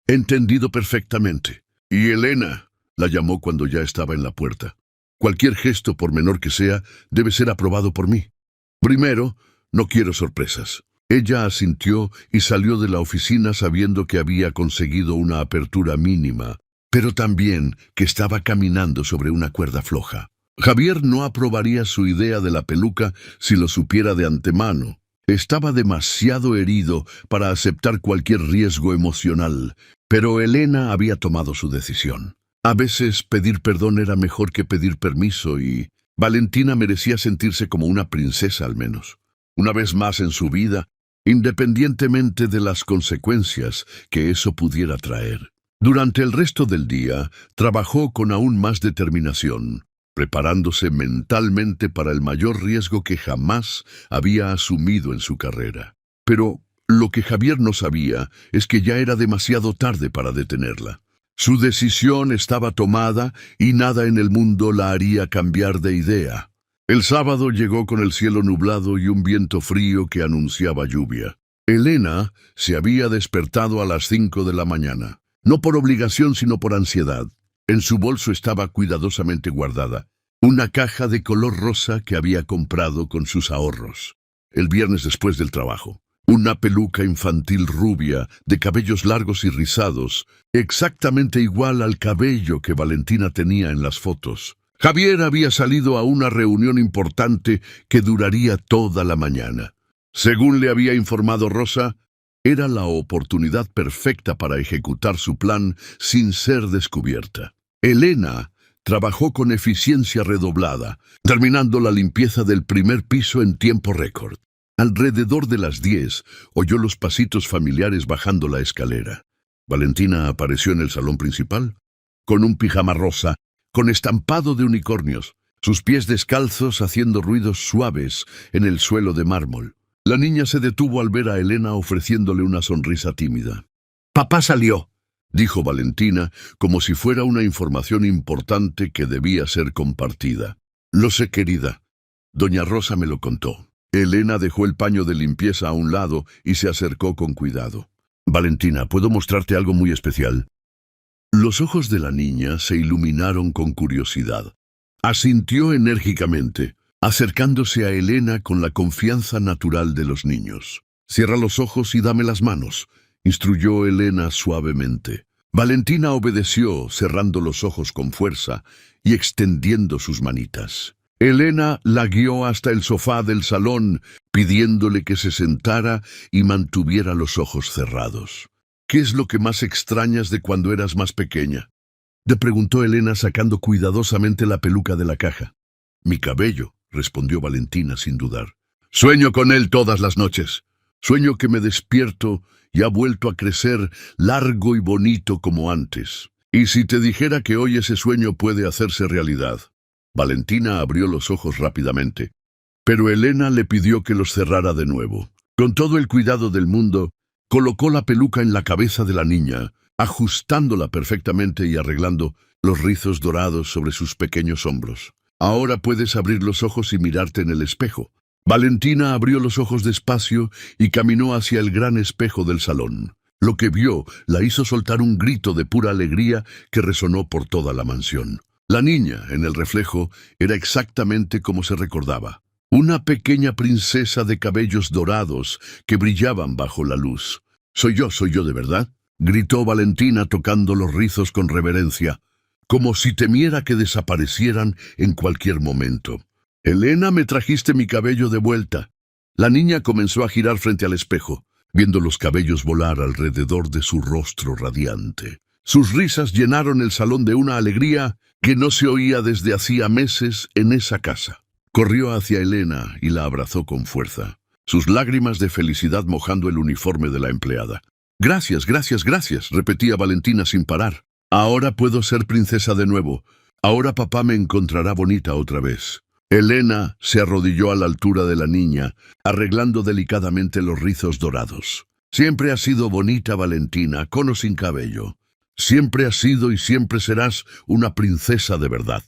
Entendido perfectamente. Y Elena la llamó cuando ya estaba en la puerta. Cualquier gesto, por menor que sea, debe ser aprobado por mí. Primero, no quiero sorpresas. Ella asintió y salió de la oficina sabiendo que había conseguido una apertura mínima, pero también que estaba caminando sobre una cuerda floja. Javier no aprobaría su idea de la peluca si lo supiera de antemano. Estaba demasiado herido para aceptar cualquier riesgo emocional, pero Elena había tomado su decisión. A veces pedir perdón era mejor que pedir permiso y Valentina merecía sentirse como una princesa al menos. Una vez más en su vida, independientemente de las consecuencias que eso pudiera traer. Durante el resto del día, trabajó con aún más determinación, preparándose mentalmente para el mayor riesgo que jamás había asumido en su carrera. Pero lo que Javier no sabía es que ya era demasiado tarde para detenerla. Su decisión estaba tomada y nada en el mundo la haría cambiar de idea. El sábado llegó con el cielo nublado y un viento frío que anunciaba lluvia. Elena se había despertado a las 5 de la mañana, no por obligación sino por ansiedad. En su bolso estaba cuidadosamente guardada una caja de color rosa que había comprado con sus ahorros el viernes después del trabajo. Una peluca infantil rubia, de cabellos largos y rizados, exactamente igual al cabello que Valentina tenía en las fotos. Javier había salido a una reunión importante que duraría toda la mañana. Según le había informado Rosa, era la oportunidad perfecta para ejecutar su plan sin ser descubierta. Elena trabajó con eficiencia redoblada, terminando la limpieza del primer piso en tiempo récord. Alrededor de las 10, oyó los pasitos familiares bajando la escalera. Valentina apareció en el salón principal, con un pijama rosa, con estampado de unicornios, sus pies descalzos haciendo ruidos suaves en el suelo de mármol. La niña se detuvo al ver a Elena ofreciéndole una sonrisa tímida. «Papá salió», dijo Valentina, como si fuera una información importante que debía ser compartida. «Lo sé, querida. Doña Rosa me lo contó». Elena dejó el paño de limpieza a un lado y se acercó con cuidado. «Valentina, ¿puedo mostrarte algo muy especial?» Los ojos de la niña se iluminaron con curiosidad. Asintió enérgicamente, acercándose a Elena con la confianza natural de los niños. «Cierra los ojos y dame las manos», instruyó Elena suavemente. Valentina obedeció, cerrando los ojos con fuerza y extendiendo sus manitas. Elena la guió hasta el sofá del salón, pidiéndole que se sentara y mantuviera los ojos cerrados. «¿Qué es lo que más extrañas de cuando eras más pequeña?», le preguntó Elena sacando cuidadosamente la peluca de la caja. «Mi cabello», respondió Valentina sin dudar. «Sueño con él todas las noches. Sueño que me despierto y ha vuelto a crecer largo y bonito como antes. Y si te dijera que hoy ese sueño puede hacerse realidad». Valentina abrió los ojos rápidamente, pero Elena le pidió que los cerrara de nuevo. Con todo el cuidado del mundo, colocó la peluca en la cabeza de la niña, ajustándola perfectamente y arreglando los rizos dorados sobre sus pequeños hombros. «Ahora puedes abrir los ojos y mirarte en el espejo», Valentina abrió los ojos despacio y caminó hacia el gran espejo del salón. Lo que vio la hizo soltar un grito de pura alegría que resonó por toda la mansión. La niña, en el reflejo, era exactamente como se recordaba. Una pequeña princesa de cabellos dorados que brillaban bajo la luz. Soy yo de verdad», gritó Valentina tocando los rizos con reverencia, como si temiera que desaparecieran en cualquier momento. «Elena, me trajiste mi cabello de vuelta». La niña comenzó a girar frente al espejo, viendo los cabellos volar alrededor de su rostro radiante. Sus risas llenaron el salón de una alegría que no se oía desde hacía meses en esa casa. Corrió hacia Elena y la abrazó con fuerza, sus lágrimas de felicidad mojando el uniforme de la empleada. «Gracias, gracias, gracias», repetía Valentina sin parar. «Ahora puedo ser princesa de nuevo. Ahora papá me encontrará bonita otra vez». Elena se arrodilló a la altura de la niña, arreglando delicadamente los rizos dorados. «Siempre has sido bonita, Valentina, con o sin cabello. Siempre has sido y siempre serás una princesa de verdad.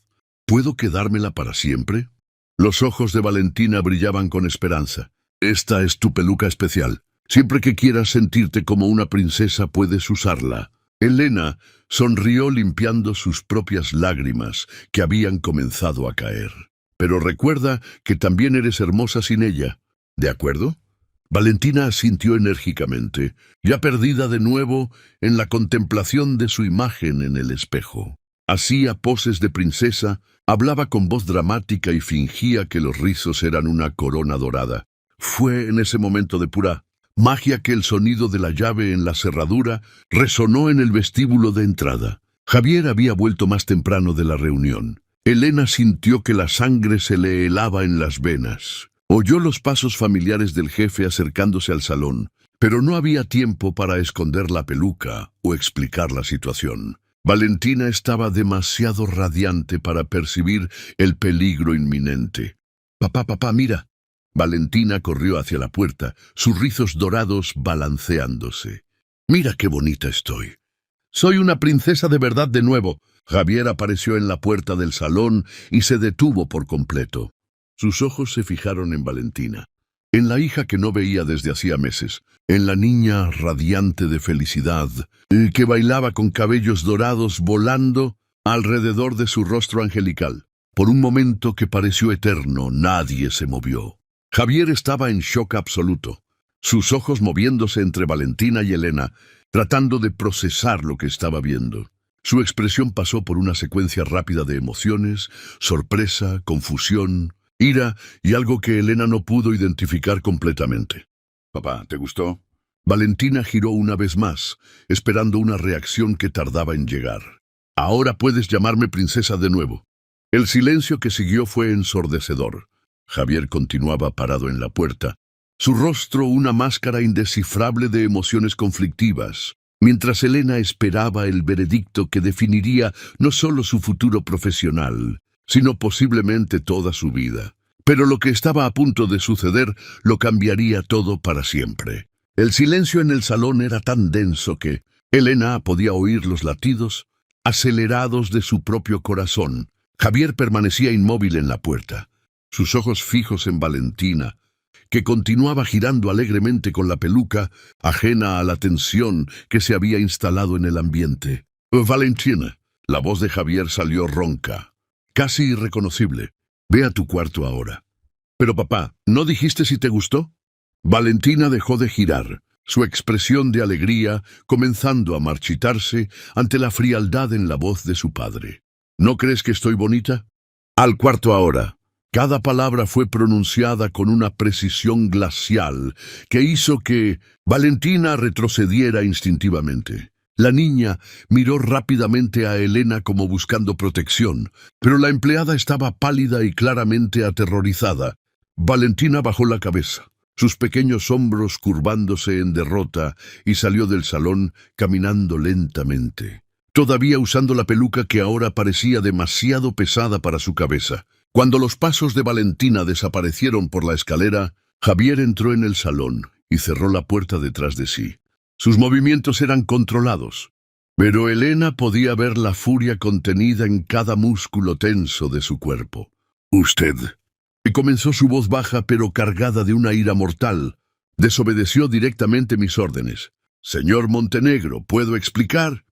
¿Puedo quedármela para siempre?» Los ojos de Valentina brillaban con esperanza. «Esta es tu peluca especial. Siempre que quieras sentirte como una princesa puedes usarla». Elena sonrió limpiando sus propias lágrimas que habían comenzado a caer. «Pero recuerda que también eres hermosa sin ella. ¿De acuerdo?» Valentina asintió enérgicamente, ya perdida de nuevo en la contemplación de su imagen en el espejo. Hacía poses de princesa, hablaba con voz dramática y fingía que los rizos eran una corona dorada. Fue en ese momento de pura magia que el sonido de la llave en la cerradura resonó en el vestíbulo de entrada. Javier había vuelto más temprano de la reunión. Elena sintió que la sangre se le helaba en las venas. Oyó los pasos familiares del jefe acercándose al salón, pero no había tiempo para esconder la peluca o explicar la situación. Valentina estaba demasiado radiante para percibir el peligro inminente. Papá, mira». Valentina corrió hacia la puerta, sus rizos dorados balanceándose. «Mira qué bonita estoy. Soy una princesa de verdad de nuevo». Javier apareció en la puerta del salón y se detuvo por completo. Sus ojos se fijaron en Valentina, en la hija que no veía desde hacía meses, en la niña radiante de felicidad, que bailaba con cabellos dorados volando alrededor de su rostro angelical. Por un momento que pareció eterno, nadie se movió. Javier estaba en shock absoluto, sus ojos moviéndose entre Valentina y Elena, tratando de procesar lo que estaba viendo. Su expresión pasó por una secuencia rápida de emociones, sorpresa, confusión, ira y algo que Elena no pudo identificar completamente. «Papá, ¿te gustó?» Valentina giró una vez más, esperando una reacción que tardaba en llegar. «Ahora puedes llamarme princesa de nuevo». El silencio que siguió fue ensordecedor. Javier continuaba parado en la puerta, su rostro una máscara indescifrable de emociones conflictivas, mientras Elena esperaba el veredicto que definiría no solo su futuro profesional, sino posiblemente toda su vida. Pero lo que estaba a punto de suceder lo cambiaría todo para siempre. El silencio en el salón era tan denso que Elena podía oír los latidos acelerados de su propio corazón. Javier permanecía inmóvil en la puerta, sus ojos fijos en Valentina, que continuaba girando alegremente con la peluca, ajena a la tensión que se había instalado en el ambiente. «Valentina», la voz de Javier salió ronca, casi irreconocible. «Ve a tu cuarto ahora». «Pero papá, ¿no dijiste si te gustó?» Valentina dejó de girar, su expresión de alegría comenzando a marchitarse ante la frialdad en la voz de su padre. «¿No crees que estoy bonita?» «Al cuarto ahora». Cada palabra fue pronunciada con una precisión glacial que hizo que Valentina retrocediera instintivamente. La niña miró rápidamente a Elena como buscando protección, pero la empleada estaba pálida y claramente aterrorizada. Valentina bajó la cabeza, sus pequeños hombros curvándose en derrota, y salió del salón caminando lentamente, todavía usando la peluca que ahora parecía demasiado pesada para su cabeza. Cuando los pasos de Valentina desaparecieron por la escalera, Javier entró en el salón y cerró la puerta detrás de sí. Sus movimientos eran controlados, pero Elena podía ver la furia contenida en cada músculo tenso de su cuerpo. «Usted Y comenzó su voz baja pero cargada de una ira mortal. Desobedeció directamente mis órdenes. Señor Montenegro, ¿puedo explicar?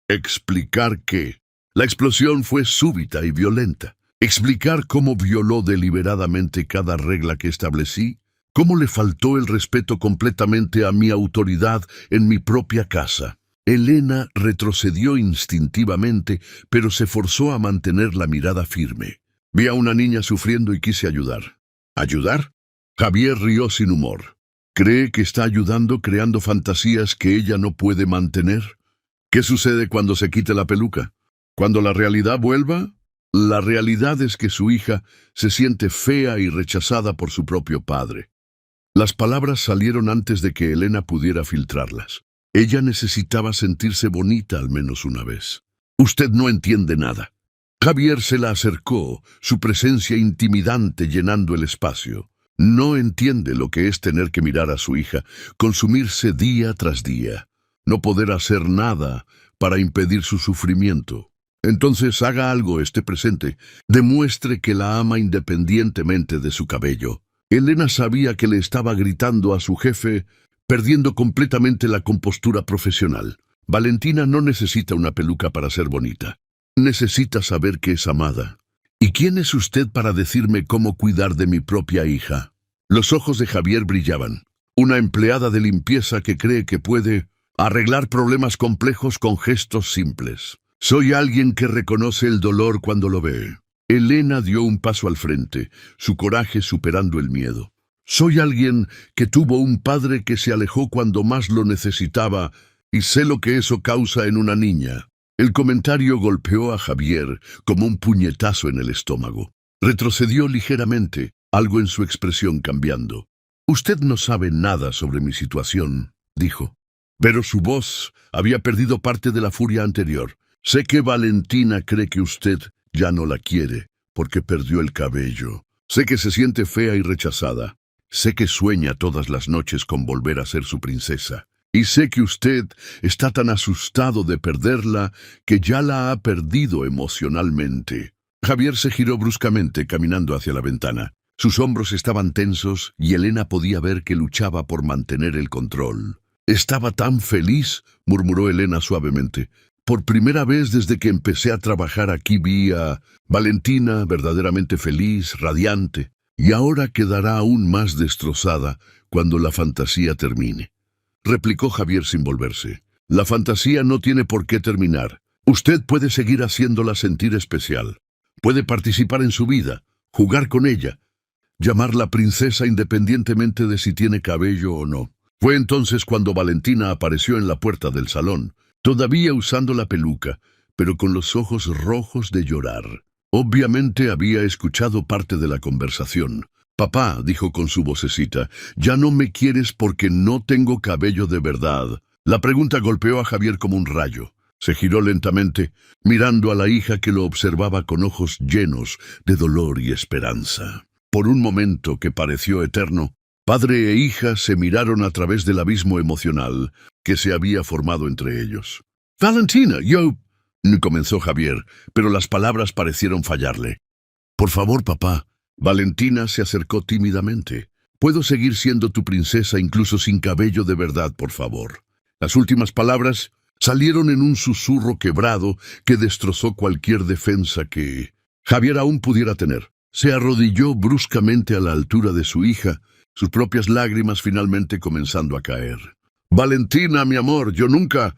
¿Explicar qué? La explosión fue súbita y violenta. ¿Explicar cómo violó deliberadamente cada regla que establecí? ¿Cómo le faltó el respeto completamente a mi autoridad en mi propia casa? Elena retrocedió instintivamente, pero se forzó a mantener la mirada firme. Vi a una niña sufriendo y quise ayudar. ¿Ayudar? Javier rió sin humor. ¿Cree que está ayudando creando fantasías que ella no puede mantener? ¿Qué sucede cuando se quite la peluca? ¿Cuando la realidad vuelva? La realidad es que su hija se siente fea y rechazada por su propio padre. Las palabras salieron antes de que Elena pudiera filtrarlas. Ella necesitaba sentirse bonita al menos una vez. Usted no entiende nada. Javier se la acercó, su presencia intimidante llenando el espacio. No entiende lo que es tener que mirar a su hija, consumirse día tras día, no poder hacer nada para impedir su sufrimiento. Entonces haga algo, esté presente, demuestre que la ama independientemente de su cabello. Elena sabía que le estaba gritando a su jefe, perdiendo completamente la compostura profesional. Valentina no necesita una peluca para ser bonita. Necesita saber que es amada. ¿Y quién es usted para decirme cómo cuidar de mi propia hija? Los ojos de Javier brillaban. Una empleada de limpieza que cree que puede arreglar problemas complejos con gestos simples. Soy alguien que reconoce el dolor cuando lo ve. Elena dio un paso al frente, su coraje superando el miedo. Soy alguien que tuvo un padre que se alejó cuando más lo necesitaba y sé lo que eso causa en una niña. El comentario golpeó a Javier como un puñetazo en el estómago. Retrocedió ligeramente, algo en su expresión cambiando. Usted no sabe nada sobre mi situación, dijo. Pero su voz había perdido parte de la furia anterior. Sé que Valentina cree que usted ya no la quiere porque perdió el cabello. Sé que se siente fea y rechazada. Sé que sueña todas las noches con volver a ser su princesa. Y sé que usted está tan asustado de perderla que ya la ha perdido emocionalmente. Javier se giró bruscamente, caminando hacia la ventana. Sus hombros estaban tensos y Elena podía ver que luchaba por mantener el control. «Estaba tan feliz», murmuró Elena suavemente. «Por primera vez desde que empecé a trabajar aquí vi a Valentina verdaderamente feliz, radiante. Y ahora quedará aún más destrozada cuando la fantasía termine», replicó Javier sin volverse. «La fantasía no tiene por qué terminar. Usted puede seguir haciéndola sentir especial. Puede participar en su vida, jugar con ella, llamarla princesa independientemente de si tiene cabello o no». Fue entonces cuando Valentina apareció en la puerta del salón, todavía usando la peluca, pero con los ojos rojos de llorar. Obviamente había escuchado parte de la conversación. «Papá», dijo con su vocecita, «ya no me quieres porque no tengo cabello de verdad». La pregunta golpeó a Javier como un rayo. Se giró lentamente, mirando a la hija que lo observaba con ojos llenos de dolor y esperanza. Por un momento que pareció eterno, padre e hija se miraron a través del abismo emocional que se había formado entre ellos. «Valentina, yo...» comenzó Javier, pero las palabras parecieron fallarle. «Por favor, papá». Valentina se acercó tímidamente. «Puedo seguir siendo tu princesa incluso sin cabello de verdad, por favor». Las últimas palabras salieron en un susurro quebrado que destrozó cualquier defensa que Javier aún pudiera tener. Se arrodilló bruscamente a la altura de su hija, sus propias lágrimas finalmente comenzando a caer. «Valentina, mi amor, yo nunca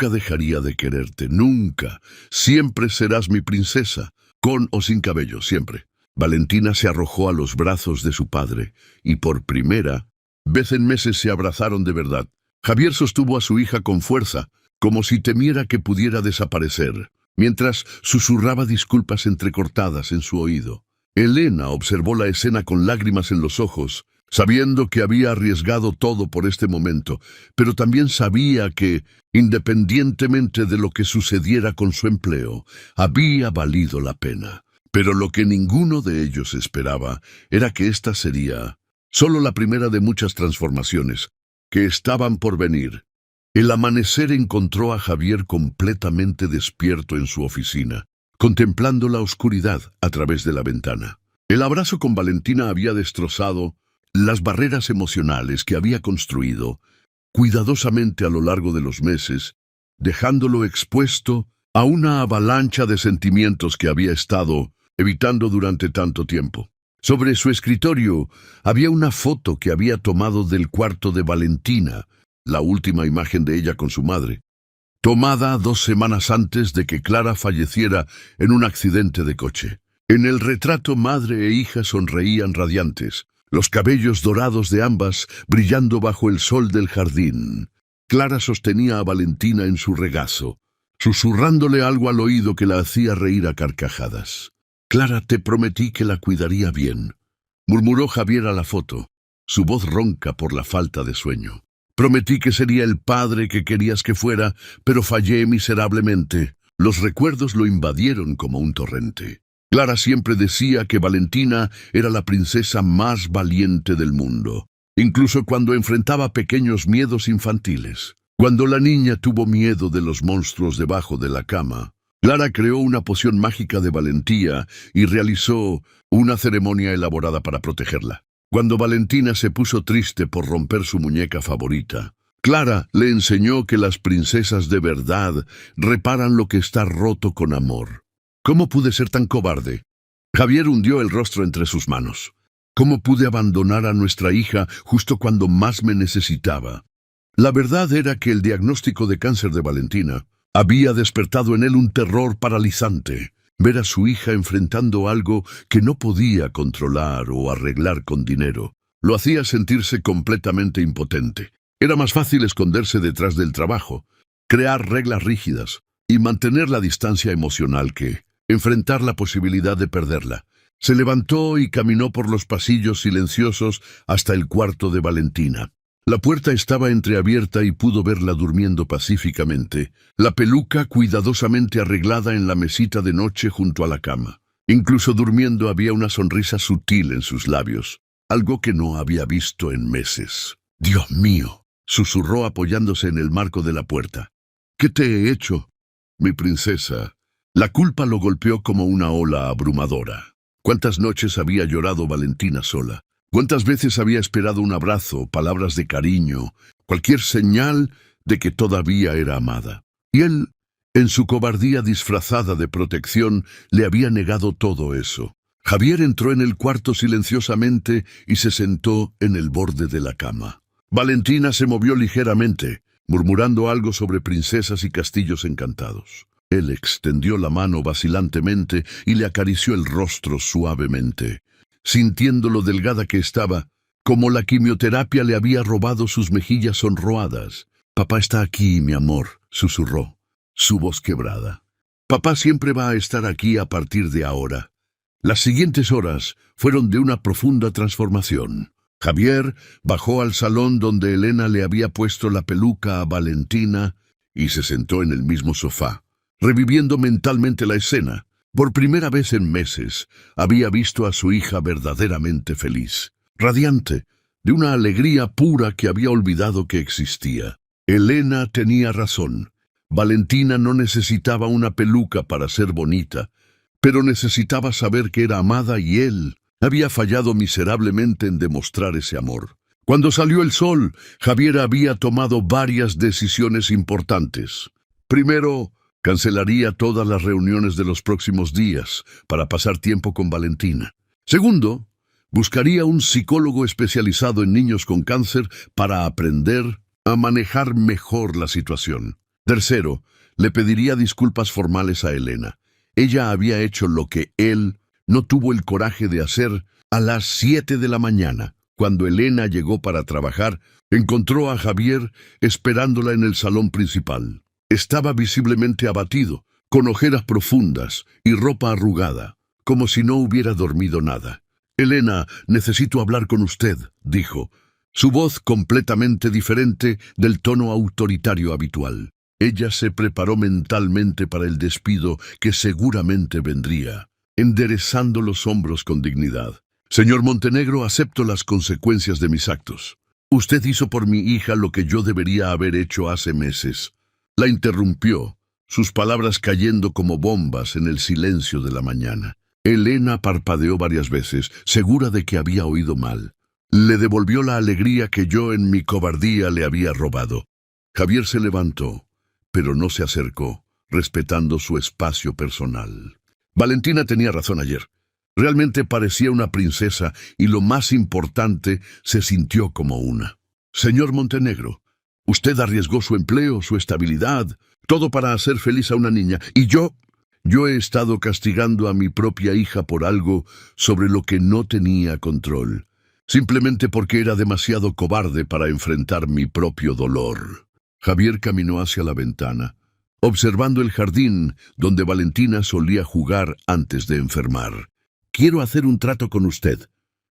dejaría de quererte, nunca. Siempre serás mi princesa, con o sin cabello, siempre». Valentina se arrojó a los brazos de su padre, y por primera vez en meses se abrazaron de verdad. Javier sostuvo a su hija con fuerza, como si temiera que pudiera desaparecer, mientras susurraba disculpas entrecortadas en su oído. Elena observó la escena con lágrimas en los ojos, sabiendo que había arriesgado todo por este momento, pero también sabía que, independientemente de lo que sucediera con su empleo, había valido la pena. Pero lo que ninguno de ellos esperaba era que esta sería solo la primera de muchas transformaciones que estaban por venir. El amanecer encontró a Javier completamente despierto en su oficina, contemplando la oscuridad a través de la ventana. El abrazo con Valentina había destrozado las barreras emocionales que había construido cuidadosamente a lo largo de los meses, dejándolo expuesto a una avalancha de sentimientos que había estado evitando durante tanto tiempo. Sobre su escritorio había una foto que había tomado del cuarto de Valentina, la última imagen de ella con su madre, tomada 2 semanas antes de que Clara falleciera en un accidente de coche. En el retrato, madre e hija sonreían radiantes, los cabellos dorados de ambas brillando bajo el sol del jardín. Clara sostenía a Valentina en su regazo, susurrándole algo al oído que la hacía reír a carcajadas. «Clara, te prometí que la cuidaría bien», murmuró Javier a la foto, su voz ronca por la falta de sueño. «Prometí que sería el padre que querías que fuera, pero fallé miserablemente». Los recuerdos lo invadieron como un torrente. Clara siempre decía que Valentina era la princesa más valiente del mundo, incluso cuando enfrentaba pequeños miedos infantiles. Cuando la niña tuvo miedo de los monstruos debajo de la cama, Clara creó una poción mágica de valentía y realizó una ceremonia elaborada para protegerla. Cuando Valentina se puso triste por romper su muñeca favorita, Clara le enseñó que las princesas de verdad reparan lo que está roto con amor. ¿Cómo pude ser tan cobarde? Javier hundió el rostro entre sus manos. ¿Cómo pude abandonar a nuestra hija justo cuando más me necesitaba? La verdad era que el diagnóstico de cáncer de Valentina había despertado en él un terror paralizante. Ver a su hija enfrentando algo que no podía controlar o arreglar con dinero lo hacía sentirse completamente impotente. Era más fácil esconderse detrás del trabajo, crear reglas rígidas y mantener la distancia emocional que enfrentar la posibilidad de perderla. Se levantó y caminó por los pasillos silenciosos hasta el cuarto de Valentina. La puerta estaba entreabierta y pudo verla durmiendo pacíficamente, la peluca cuidadosamente arreglada en la mesita de noche junto a la cama. Incluso durmiendo había una sonrisa sutil en sus labios, algo que no había visto en meses. «Dios mío», susurró apoyándose en el marco de la puerta. «¿Qué te he hecho, mi princesa?» La culpa lo golpeó como una ola abrumadora. ¿Cuántas noches había llorado Valentina sola? ¿Cuántas veces había esperado un abrazo, palabras de cariño, cualquier señal de que todavía era amada? Y él, en su cobardía disfrazada de protección, le había negado todo eso. Javier entró en el cuarto silenciosamente y se sentó en el borde de la cama. Valentina se movió ligeramente, murmurando algo sobre princesas y castillos encantados. Él extendió la mano vacilantemente y le acarició el rostro suavemente, sintiendo lo delgada que estaba, como la quimioterapia le había robado sus mejillas sonroadas. «Papá está aquí, mi amor», susurró, su voz quebrada. «Papá siempre va a estar aquí a partir de ahora». Las siguientes horas fueron de una profunda transformación. Javier bajó al salón donde Elena le había puesto la peluca a Valentina y se sentó en el mismo sofá, reviviendo mentalmente la escena. Por primera vez en meses, había visto a su hija verdaderamente feliz, radiante, de una alegría pura que había olvidado que existía. Elena tenía razón. Valentina no necesitaba una peluca para ser bonita, pero necesitaba saber que era amada y él había fallado miserablemente en demostrar ese amor. Cuando salió el sol, Javier había tomado varias decisiones importantes. Primero, cancelaría todas las reuniones de los próximos días para pasar tiempo con Valentina. Segundo, buscaría un psicólogo especializado en niños con cáncer para aprender a manejar mejor la situación. Tercero, le pediría disculpas formales a Elena. Ella había hecho lo que él no tuvo el coraje de hacer. A las 7 de la mañana, cuando Elena llegó para trabajar, encontró a Javier esperándola en el salón principal. Estaba visiblemente abatido, con ojeras profundas y ropa arrugada, como si no hubiera dormido nada. «Elena, necesito hablar con usted», dijo, su voz completamente diferente del tono autoritario habitual. Ella se preparó mentalmente para el despido que seguramente vendría, enderezando los hombros con dignidad. «Señor Montenegro, acepto las consecuencias de mis actos. Usted hizo por mi hija lo que yo debería haber hecho hace meses». La interrumpió, sus palabras cayendo como bombas en el silencio de la mañana. Elena parpadeó varias veces, segura de que había oído mal. Le devolvió la alegría que yo en mi cobardía le había robado. Javier se levantó, pero no se acercó, respetando su espacio personal. Valentina tenía razón ayer. Realmente parecía una princesa y lo más importante, se sintió como una. Señor Montenegro, usted arriesgó su empleo, su estabilidad, todo para hacer feliz a una niña, y yo he estado castigando a mi propia hija por algo sobre lo que no tenía control, simplemente porque era demasiado cobarde para enfrentar mi propio dolor. Javier caminó hacia la ventana, observando el jardín donde Valentina solía jugar antes de enfermar. Quiero hacer un trato con usted,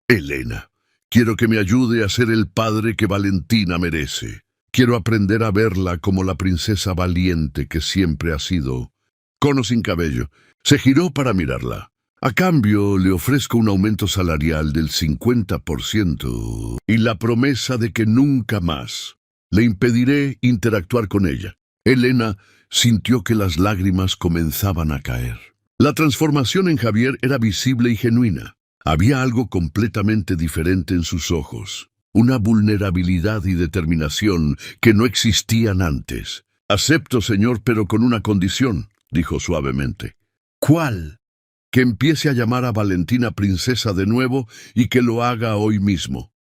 Elena. Quiero que me ayude a ser el padre que Valentina merece. Quiero aprender a verla como la princesa valiente que siempre ha sido. Cono sin cabello. Se giró para mirarla. A cambio, le ofrezco un aumento salarial del 50% y la promesa de que nunca más le impediré interactuar con ella. Elena sintió que las lágrimas comenzaban a caer. La transformación en Javier era visible y genuina. Había algo completamente diferente en sus ojos. Una vulnerabilidad y determinación que no existían antes. Acepto, señor, pero con una condición, dijo suavemente. ¿Cuál? Que empiece a llamar a Valentina princesa de nuevo y que lo haga hoy mismo.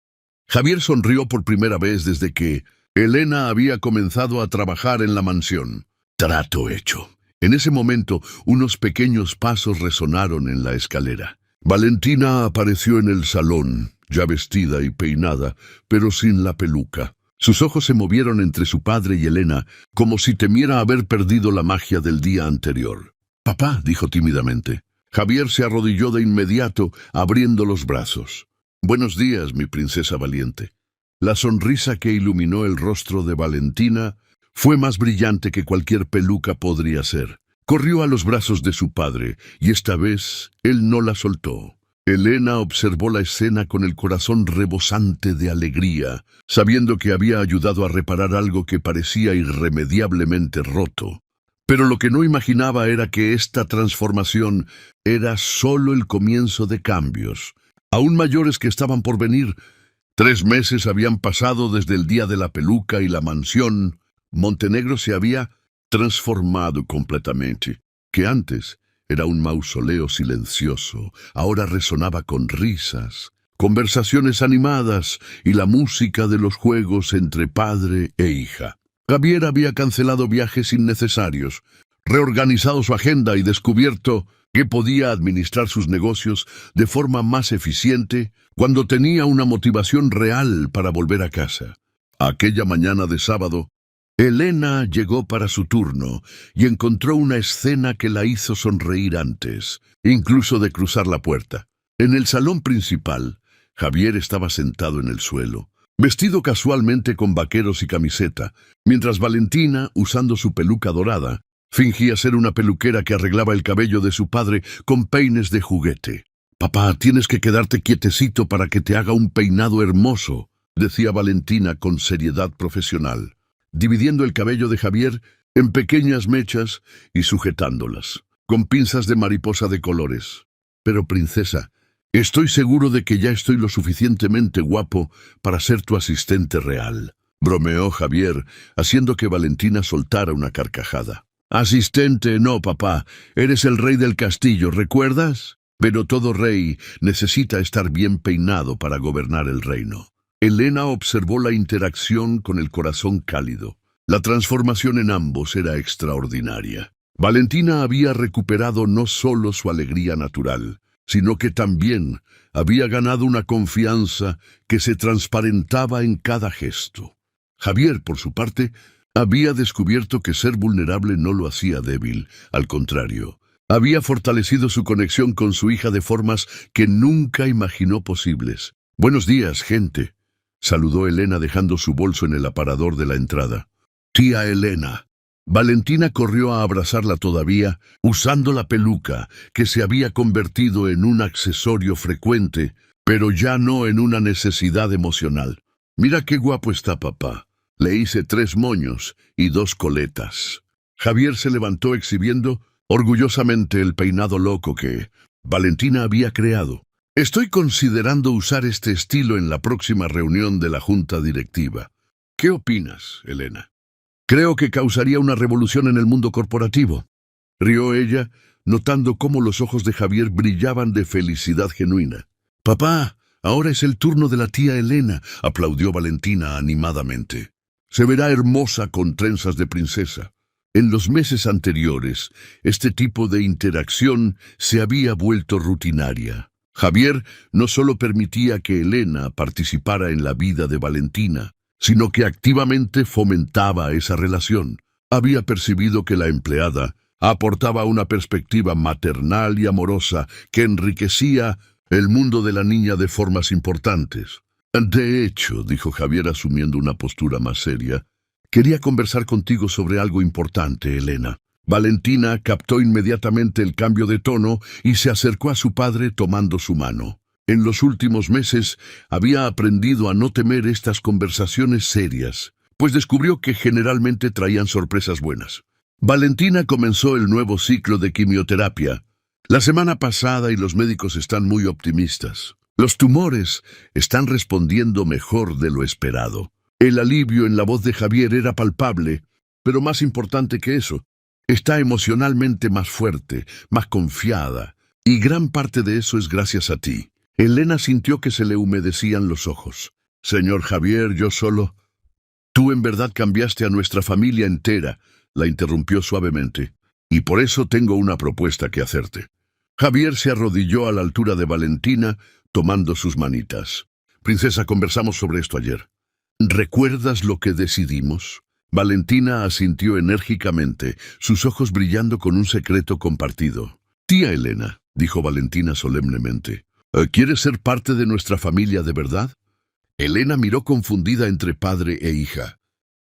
Javier sonrió por primera vez desde que Elena había comenzado a trabajar en la mansión. Trato hecho. En ese momento, unos pequeños pasos resonaron en la escalera. Valentina apareció en el salón, ya vestida y peinada, pero sin la peluca. Sus ojos se movieron entre su padre y Elena, como si temiera haber perdido la magia del día anterior. «Papá», dijo tímidamente. Javier se arrodilló de inmediato, abriendo los brazos. «Buenos días, mi princesa valiente». La sonrisa que iluminó el rostro de Valentina fue más brillante que cualquier peluca podría ser. Corrió a los brazos de su padre, y esta vez él no la soltó. Elena observó la escena con el corazón rebosante de alegría, sabiendo que había ayudado a reparar algo que parecía irremediablemente roto. Pero lo que no imaginaba era que esta transformación era solo el comienzo de cambios, aún mayores que estaban por venir. 3 meses habían pasado desde el día de la peluca y la mansión. Montenegro se había transformado completamente. Que antes era un mausoleo silencioso, ahora resonaba con risas, conversaciones animadas y la música de los juegos entre padre e hija. Javier había cancelado viajes innecesarios, reorganizado su agenda y descubierto que podía administrar sus negocios de forma más eficiente cuando tenía una motivación real para volver a casa. Aquella mañana de sábado, Elena llegó para su turno y encontró una escena que la hizo sonreír antes, incluso de cruzar la puerta. En el salón principal, Javier estaba sentado en el suelo, vestido casualmente con vaqueros y camiseta, mientras Valentina, usando su peluca dorada, fingía ser una peluquera que arreglaba el cabello de su padre con peines de juguete. «Papá, tienes que quedarte quietecito para que te haga un peinado hermoso», decía Valentina con seriedad profesional, dividiendo el cabello de Javier en pequeñas mechas y sujetándolas, con pinzas de mariposa de colores. «Pero, princesa, estoy seguro de que ya estoy lo suficientemente guapo para ser tu asistente real», bromeó Javier, haciendo que Valentina soltara una carcajada. «Asistente, no, papá. Eres el rey del castillo, ¿recuerdas? Pero todo rey necesita estar bien peinado para gobernar el reino». Elena observó la interacción con el corazón cálido. La transformación en ambos era extraordinaria. Valentina había recuperado no solo su alegría natural, sino que también había ganado una confianza que se transparentaba en cada gesto. Javier, por su parte, había descubierto que ser vulnerable no lo hacía débil, al contrario. Había fortalecido su conexión con su hija de formas que nunca imaginó posibles. «Buenos días, gente», saludó Elena dejando su bolso en el aparador de la entrada. «Tía Elena». Valentina corrió a abrazarla todavía, usando la peluca, que se había convertido en un accesorio frecuente, pero ya no en una necesidad emocional. «Mira qué guapo está papá. Le hice 3 moños y 2 coletas». Javier se levantó exhibiendo orgullosamente el peinado loco que Valentina había creado. Estoy considerando usar este estilo en la próxima reunión de la junta directiva. ¿Qué opinas, Elena? Creo que causaría una revolución en el mundo corporativo. Rió ella, notando cómo los ojos de Javier brillaban de felicidad genuina. Papá, ahora es el turno de la tía Elena, aplaudió Valentina animadamente. Se verá hermosa con trenzas de princesa. En los meses anteriores, este tipo de interacción se había vuelto rutinaria. Javier no solo permitía que Elena participara en la vida de Valentina, sino que activamente fomentaba esa relación. Había percibido que la empleada aportaba una perspectiva maternal y amorosa que enriquecía el mundo de la niña de formas importantes. De hecho, dijo Javier asumiendo una postura más seria, quería conversar contigo sobre algo importante, Elena. Valentina captó inmediatamente el cambio de tono y se acercó a su padre tomando su mano. En los últimos meses había aprendido a no temer estas conversaciones serias, pues descubrió que generalmente traían sorpresas buenas. Valentina comenzó el nuevo ciclo de quimioterapia la semana pasada y los médicos están muy optimistas. Los tumores están respondiendo mejor de lo esperado. El alivio en la voz de Javier era palpable, pero más importante que eso, está emocionalmente más fuerte, más confiada, y gran parte de eso es gracias a ti. Elena sintió que se le humedecían los ojos. Señor Javier, yo solo... Tú en verdad cambiaste a nuestra familia entera, la interrumpió suavemente, y por eso tengo una propuesta que hacerte. Javier se arrodilló a la altura de Valentina, tomando sus manitas. Princesa, conversamos sobre esto ayer. ¿Recuerdas lo que decidimos? Valentina asintió enérgicamente, sus ojos brillando con un secreto compartido. Tía Elena, dijo Valentina solemnemente, ¿quieres ser parte de nuestra familia de verdad? Elena miró confundida entre padre e hija.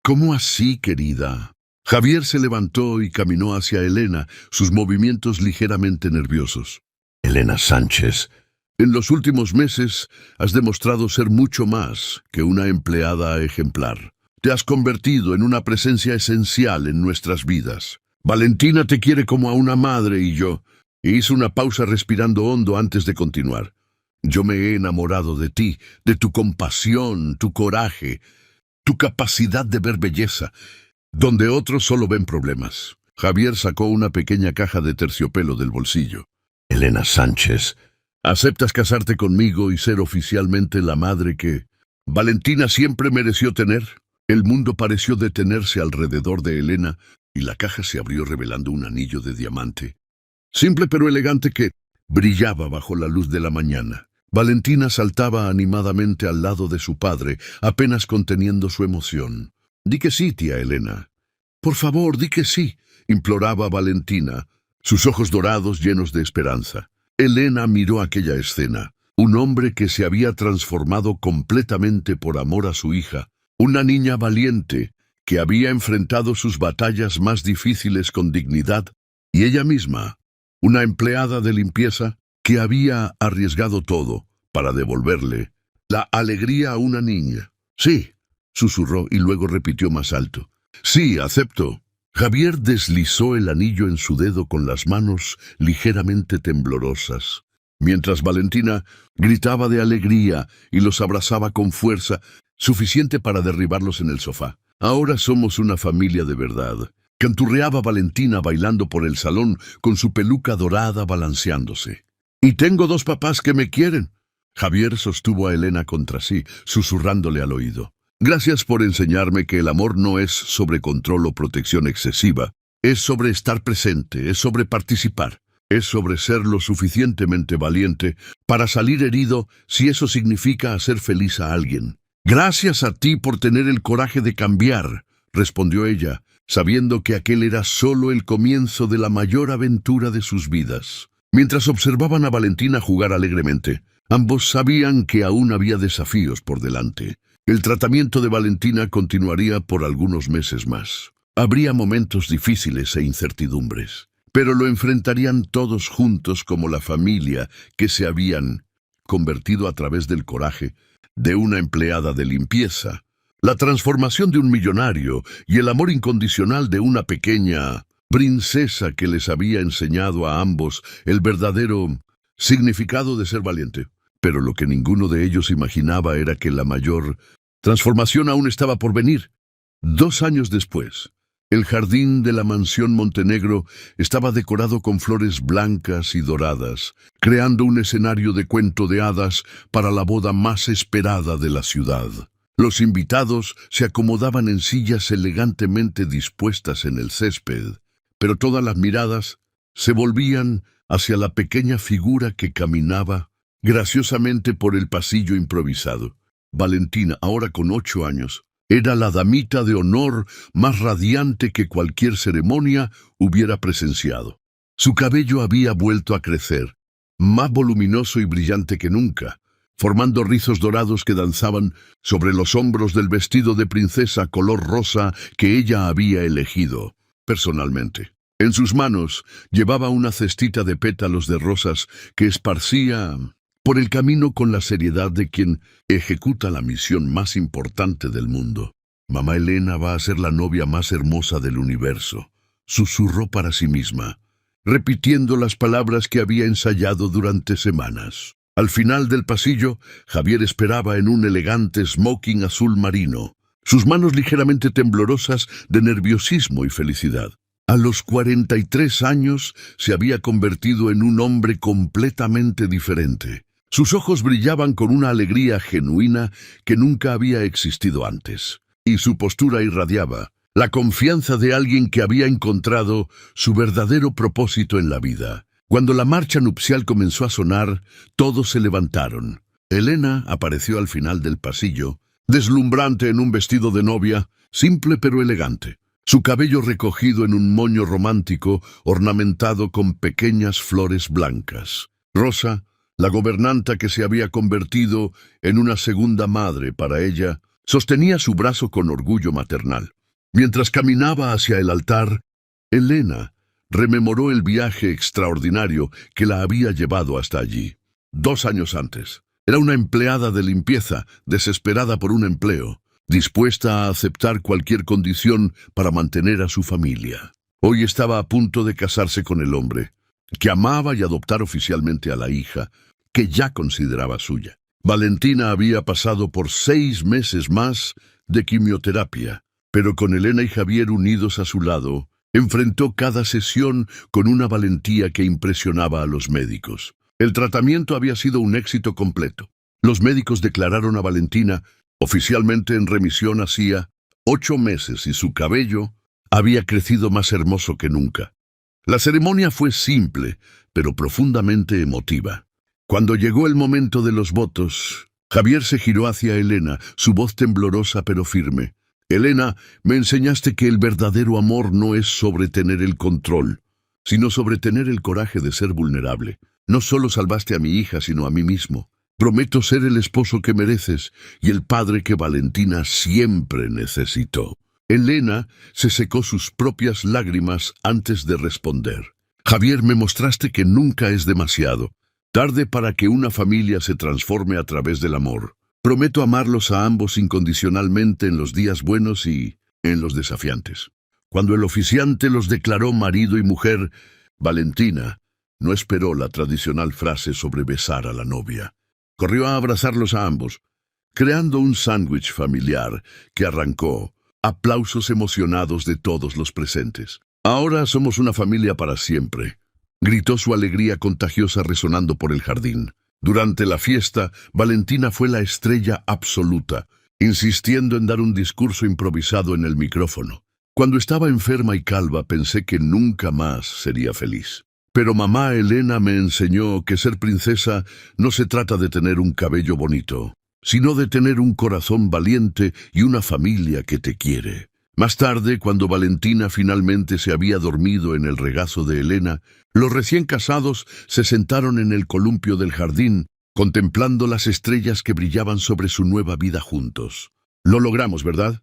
¿Cómo así, querida? Javier se levantó y caminó hacia Elena, sus movimientos ligeramente nerviosos. Elena Sánchez, en los últimos meses has demostrado ser mucho más que una empleada ejemplar. Te has convertido en una presencia esencial en nuestras vidas. Valentina te quiere como a una madre y yo. Hizo una pausa respirando hondo antes de continuar. Yo me he enamorado de ti, de tu compasión, tu coraje, tu capacidad de ver belleza, donde otros solo ven problemas. Javier sacó una pequeña caja de terciopelo del bolsillo. Elena Sánchez, ¿aceptas casarte conmigo y ser oficialmente la madre que Valentina siempre mereció tener? El mundo pareció detenerse alrededor de Elena y la caja se abrió revelando un anillo de diamante. Simple pero elegante que brillaba bajo la luz de la mañana. Valentina saltaba animadamente al lado de su padre, apenas conteniendo su emoción. «Di que sí, tía Elena. Por favor, di que sí», imploraba Valentina, sus ojos dorados llenos de esperanza. Elena miró aquella escena. Un hombre que se había transformado completamente por amor a su hija. Una niña valiente que había enfrentado sus batallas más difíciles con dignidad. Y ella misma, una empleada de limpieza que había arriesgado todo para devolverle la alegría a una niña. «Sí», susurró y luego repitió más alto. «Sí, acepto». Javier deslizó el anillo en su dedo con las manos ligeramente temblorosas, mientras Valentina gritaba de alegría y los abrazaba con fuerza, suficiente para derribarlos en el sofá. «Ahora somos una familia de verdad», canturreaba Valentina bailando por el salón con su peluca dorada balanceándose. «Y tengo dos papás que me quieren». Javier sostuvo a Elena contra sí, susurrándole al oído. «Gracias por enseñarme que el amor no es sobre control o protección excesiva. Es sobre estar presente, es sobre participar, es sobre ser lo suficientemente valiente para salir herido si eso significa hacer feliz a alguien». «Gracias a ti por tener el coraje de cambiar», respondió ella, sabiendo que aquel era solo el comienzo de la mayor aventura de sus vidas. Mientras observaban a Valentina jugar alegremente, ambos sabían que aún había desafíos por delante. El tratamiento de Valentina continuaría por algunos meses más. Habría momentos difíciles e incertidumbres, pero lo enfrentarían todos juntos como la familia que se habían convertido a través del coraje de una empleada de limpieza, la transformación de un millonario y el amor incondicional de una pequeña princesa que les había enseñado a ambos el verdadero significado de ser valiente. Pero lo que ninguno de ellos imaginaba era que la mayor transformación aún estaba por venir. 2 años después, el jardín de la mansión Montenegro estaba decorado con flores blancas y doradas, creando un escenario de cuento de hadas para la boda más esperada de la ciudad. Los invitados se acomodaban en sillas elegantemente dispuestas en el césped, pero todas las miradas se volvían hacia la pequeña figura que caminaba graciosamente por el pasillo improvisado. Valentina, ahora con 8 años, era la damita de honor más radiante que cualquier ceremonia hubiera presenciado. Su cabello había vuelto a crecer, más voluminoso y brillante que nunca, formando rizos dorados que danzaban sobre los hombros del vestido de princesa color rosa que ella había elegido personalmente. En sus manos llevaba una cestita de pétalos de rosas que esparcía por el camino con la seriedad de quien ejecuta la misión más importante del mundo. Mamá Elena va a ser la novia más hermosa del universo, susurró para sí misma, repitiendo las palabras que había ensayado durante semanas. Al final del pasillo, Javier esperaba en un elegante smoking azul marino, sus manos ligeramente temblorosas de nerviosismo y felicidad. A los 43 años se había convertido en un hombre completamente diferente. Sus ojos brillaban con una alegría genuina que nunca había existido antes, y su postura irradiaba la confianza de alguien que había encontrado su verdadero propósito en la vida. Cuando la marcha nupcial comenzó a sonar, todos se levantaron. Elena apareció al final del pasillo, deslumbrante en un vestido de novia, simple pero elegante. Su cabello recogido en un moño romántico, ornamentado con pequeñas flores blancas. Rosa, la gobernanta que se había convertido en una segunda madre para ella, sostenía su brazo con orgullo maternal. Mientras caminaba hacia el altar, Elena rememoró el viaje extraordinario que la había llevado hasta allí. 2 años antes, era una empleada de limpieza, desesperada por un empleo, dispuesta a aceptar cualquier condición para mantener a su familia. Hoy estaba a punto de casarse con el hombre, que amaba y adoptar oficialmente a la hija, que ya consideraba suya. Valentina había pasado por 6 meses más de quimioterapia, pero con Elena y Javier unidos a su lado, enfrentó cada sesión con una valentía que impresionaba a los médicos. El tratamiento había sido un éxito completo. Los médicos declararon a Valentina oficialmente en remisión hacía 8 meses y su cabello había crecido más hermoso que nunca. La ceremonia fue simple, pero profundamente emotiva. Cuando llegó el momento de los votos, Javier se giró hacia Elena, su voz temblorosa pero firme. Elena, me enseñaste que el verdadero amor no es sobre tener el control, sino sobre tener el coraje de ser vulnerable. No solo salvaste a mi hija, sino a mí mismo. Prometo ser el esposo que mereces y el padre que Valentina siempre necesitó. Elena se secó sus propias lágrimas antes de responder. Javier, me mostraste que nunca es demasiado tarde para que una familia se transforme a través del amor. Prometo amarlos a ambos incondicionalmente en los días buenos y en los desafiantes. Cuando el oficiante los declaró marido y mujer, Valentina no esperó la tradicional frase sobre besar a la novia. Corrió a abrazarlos a ambos, creando un sándwich familiar que arrancó aplausos emocionados de todos los presentes. Ahora somos una familia para siempre, gritó su alegría contagiosa resonando por el jardín. Durante la fiesta, Valentina fue la estrella absoluta, insistiendo en dar un discurso improvisado en el micrófono. Cuando estaba enferma y calva, pensé que nunca más sería feliz. Pero mamá Elena me enseñó que ser princesa no se trata de tener un cabello bonito, sino de tener un corazón valiente y una familia que te quiere. Más tarde, cuando Valentina finalmente se había dormido en el regazo de Elena, los recién casados se sentaron en el columpio del jardín, contemplando las estrellas que brillaban sobre su nueva vida juntos. «Lo logramos, ¿verdad?»,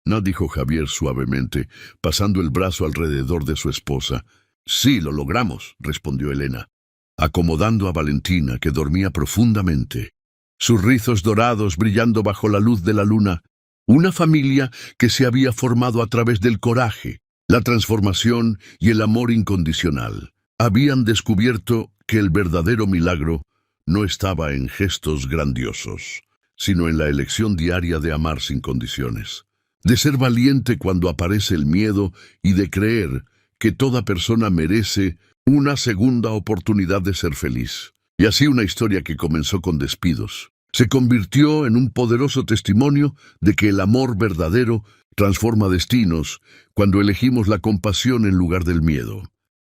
no dijo Javier suavemente, pasando el brazo alrededor de su esposa. «Sí, lo logramos», respondió Elena, acomodando a Valentina, que dormía profundamente, sus rizos dorados brillando bajo la luz de la luna. Una familia que se había formado a través del coraje, la transformación y el amor incondicional. Habían descubierto que el verdadero milagro no estaba en gestos grandiosos, sino en la elección diaria de amar sin condiciones, de ser valiente cuando aparece el miedo y de creer que toda persona merece una segunda oportunidad de ser feliz. Y así una historia que comenzó con despidos se convirtió en un poderoso testimonio de que el amor verdadero transforma destinos cuando elegimos la compasión en lugar del miedo.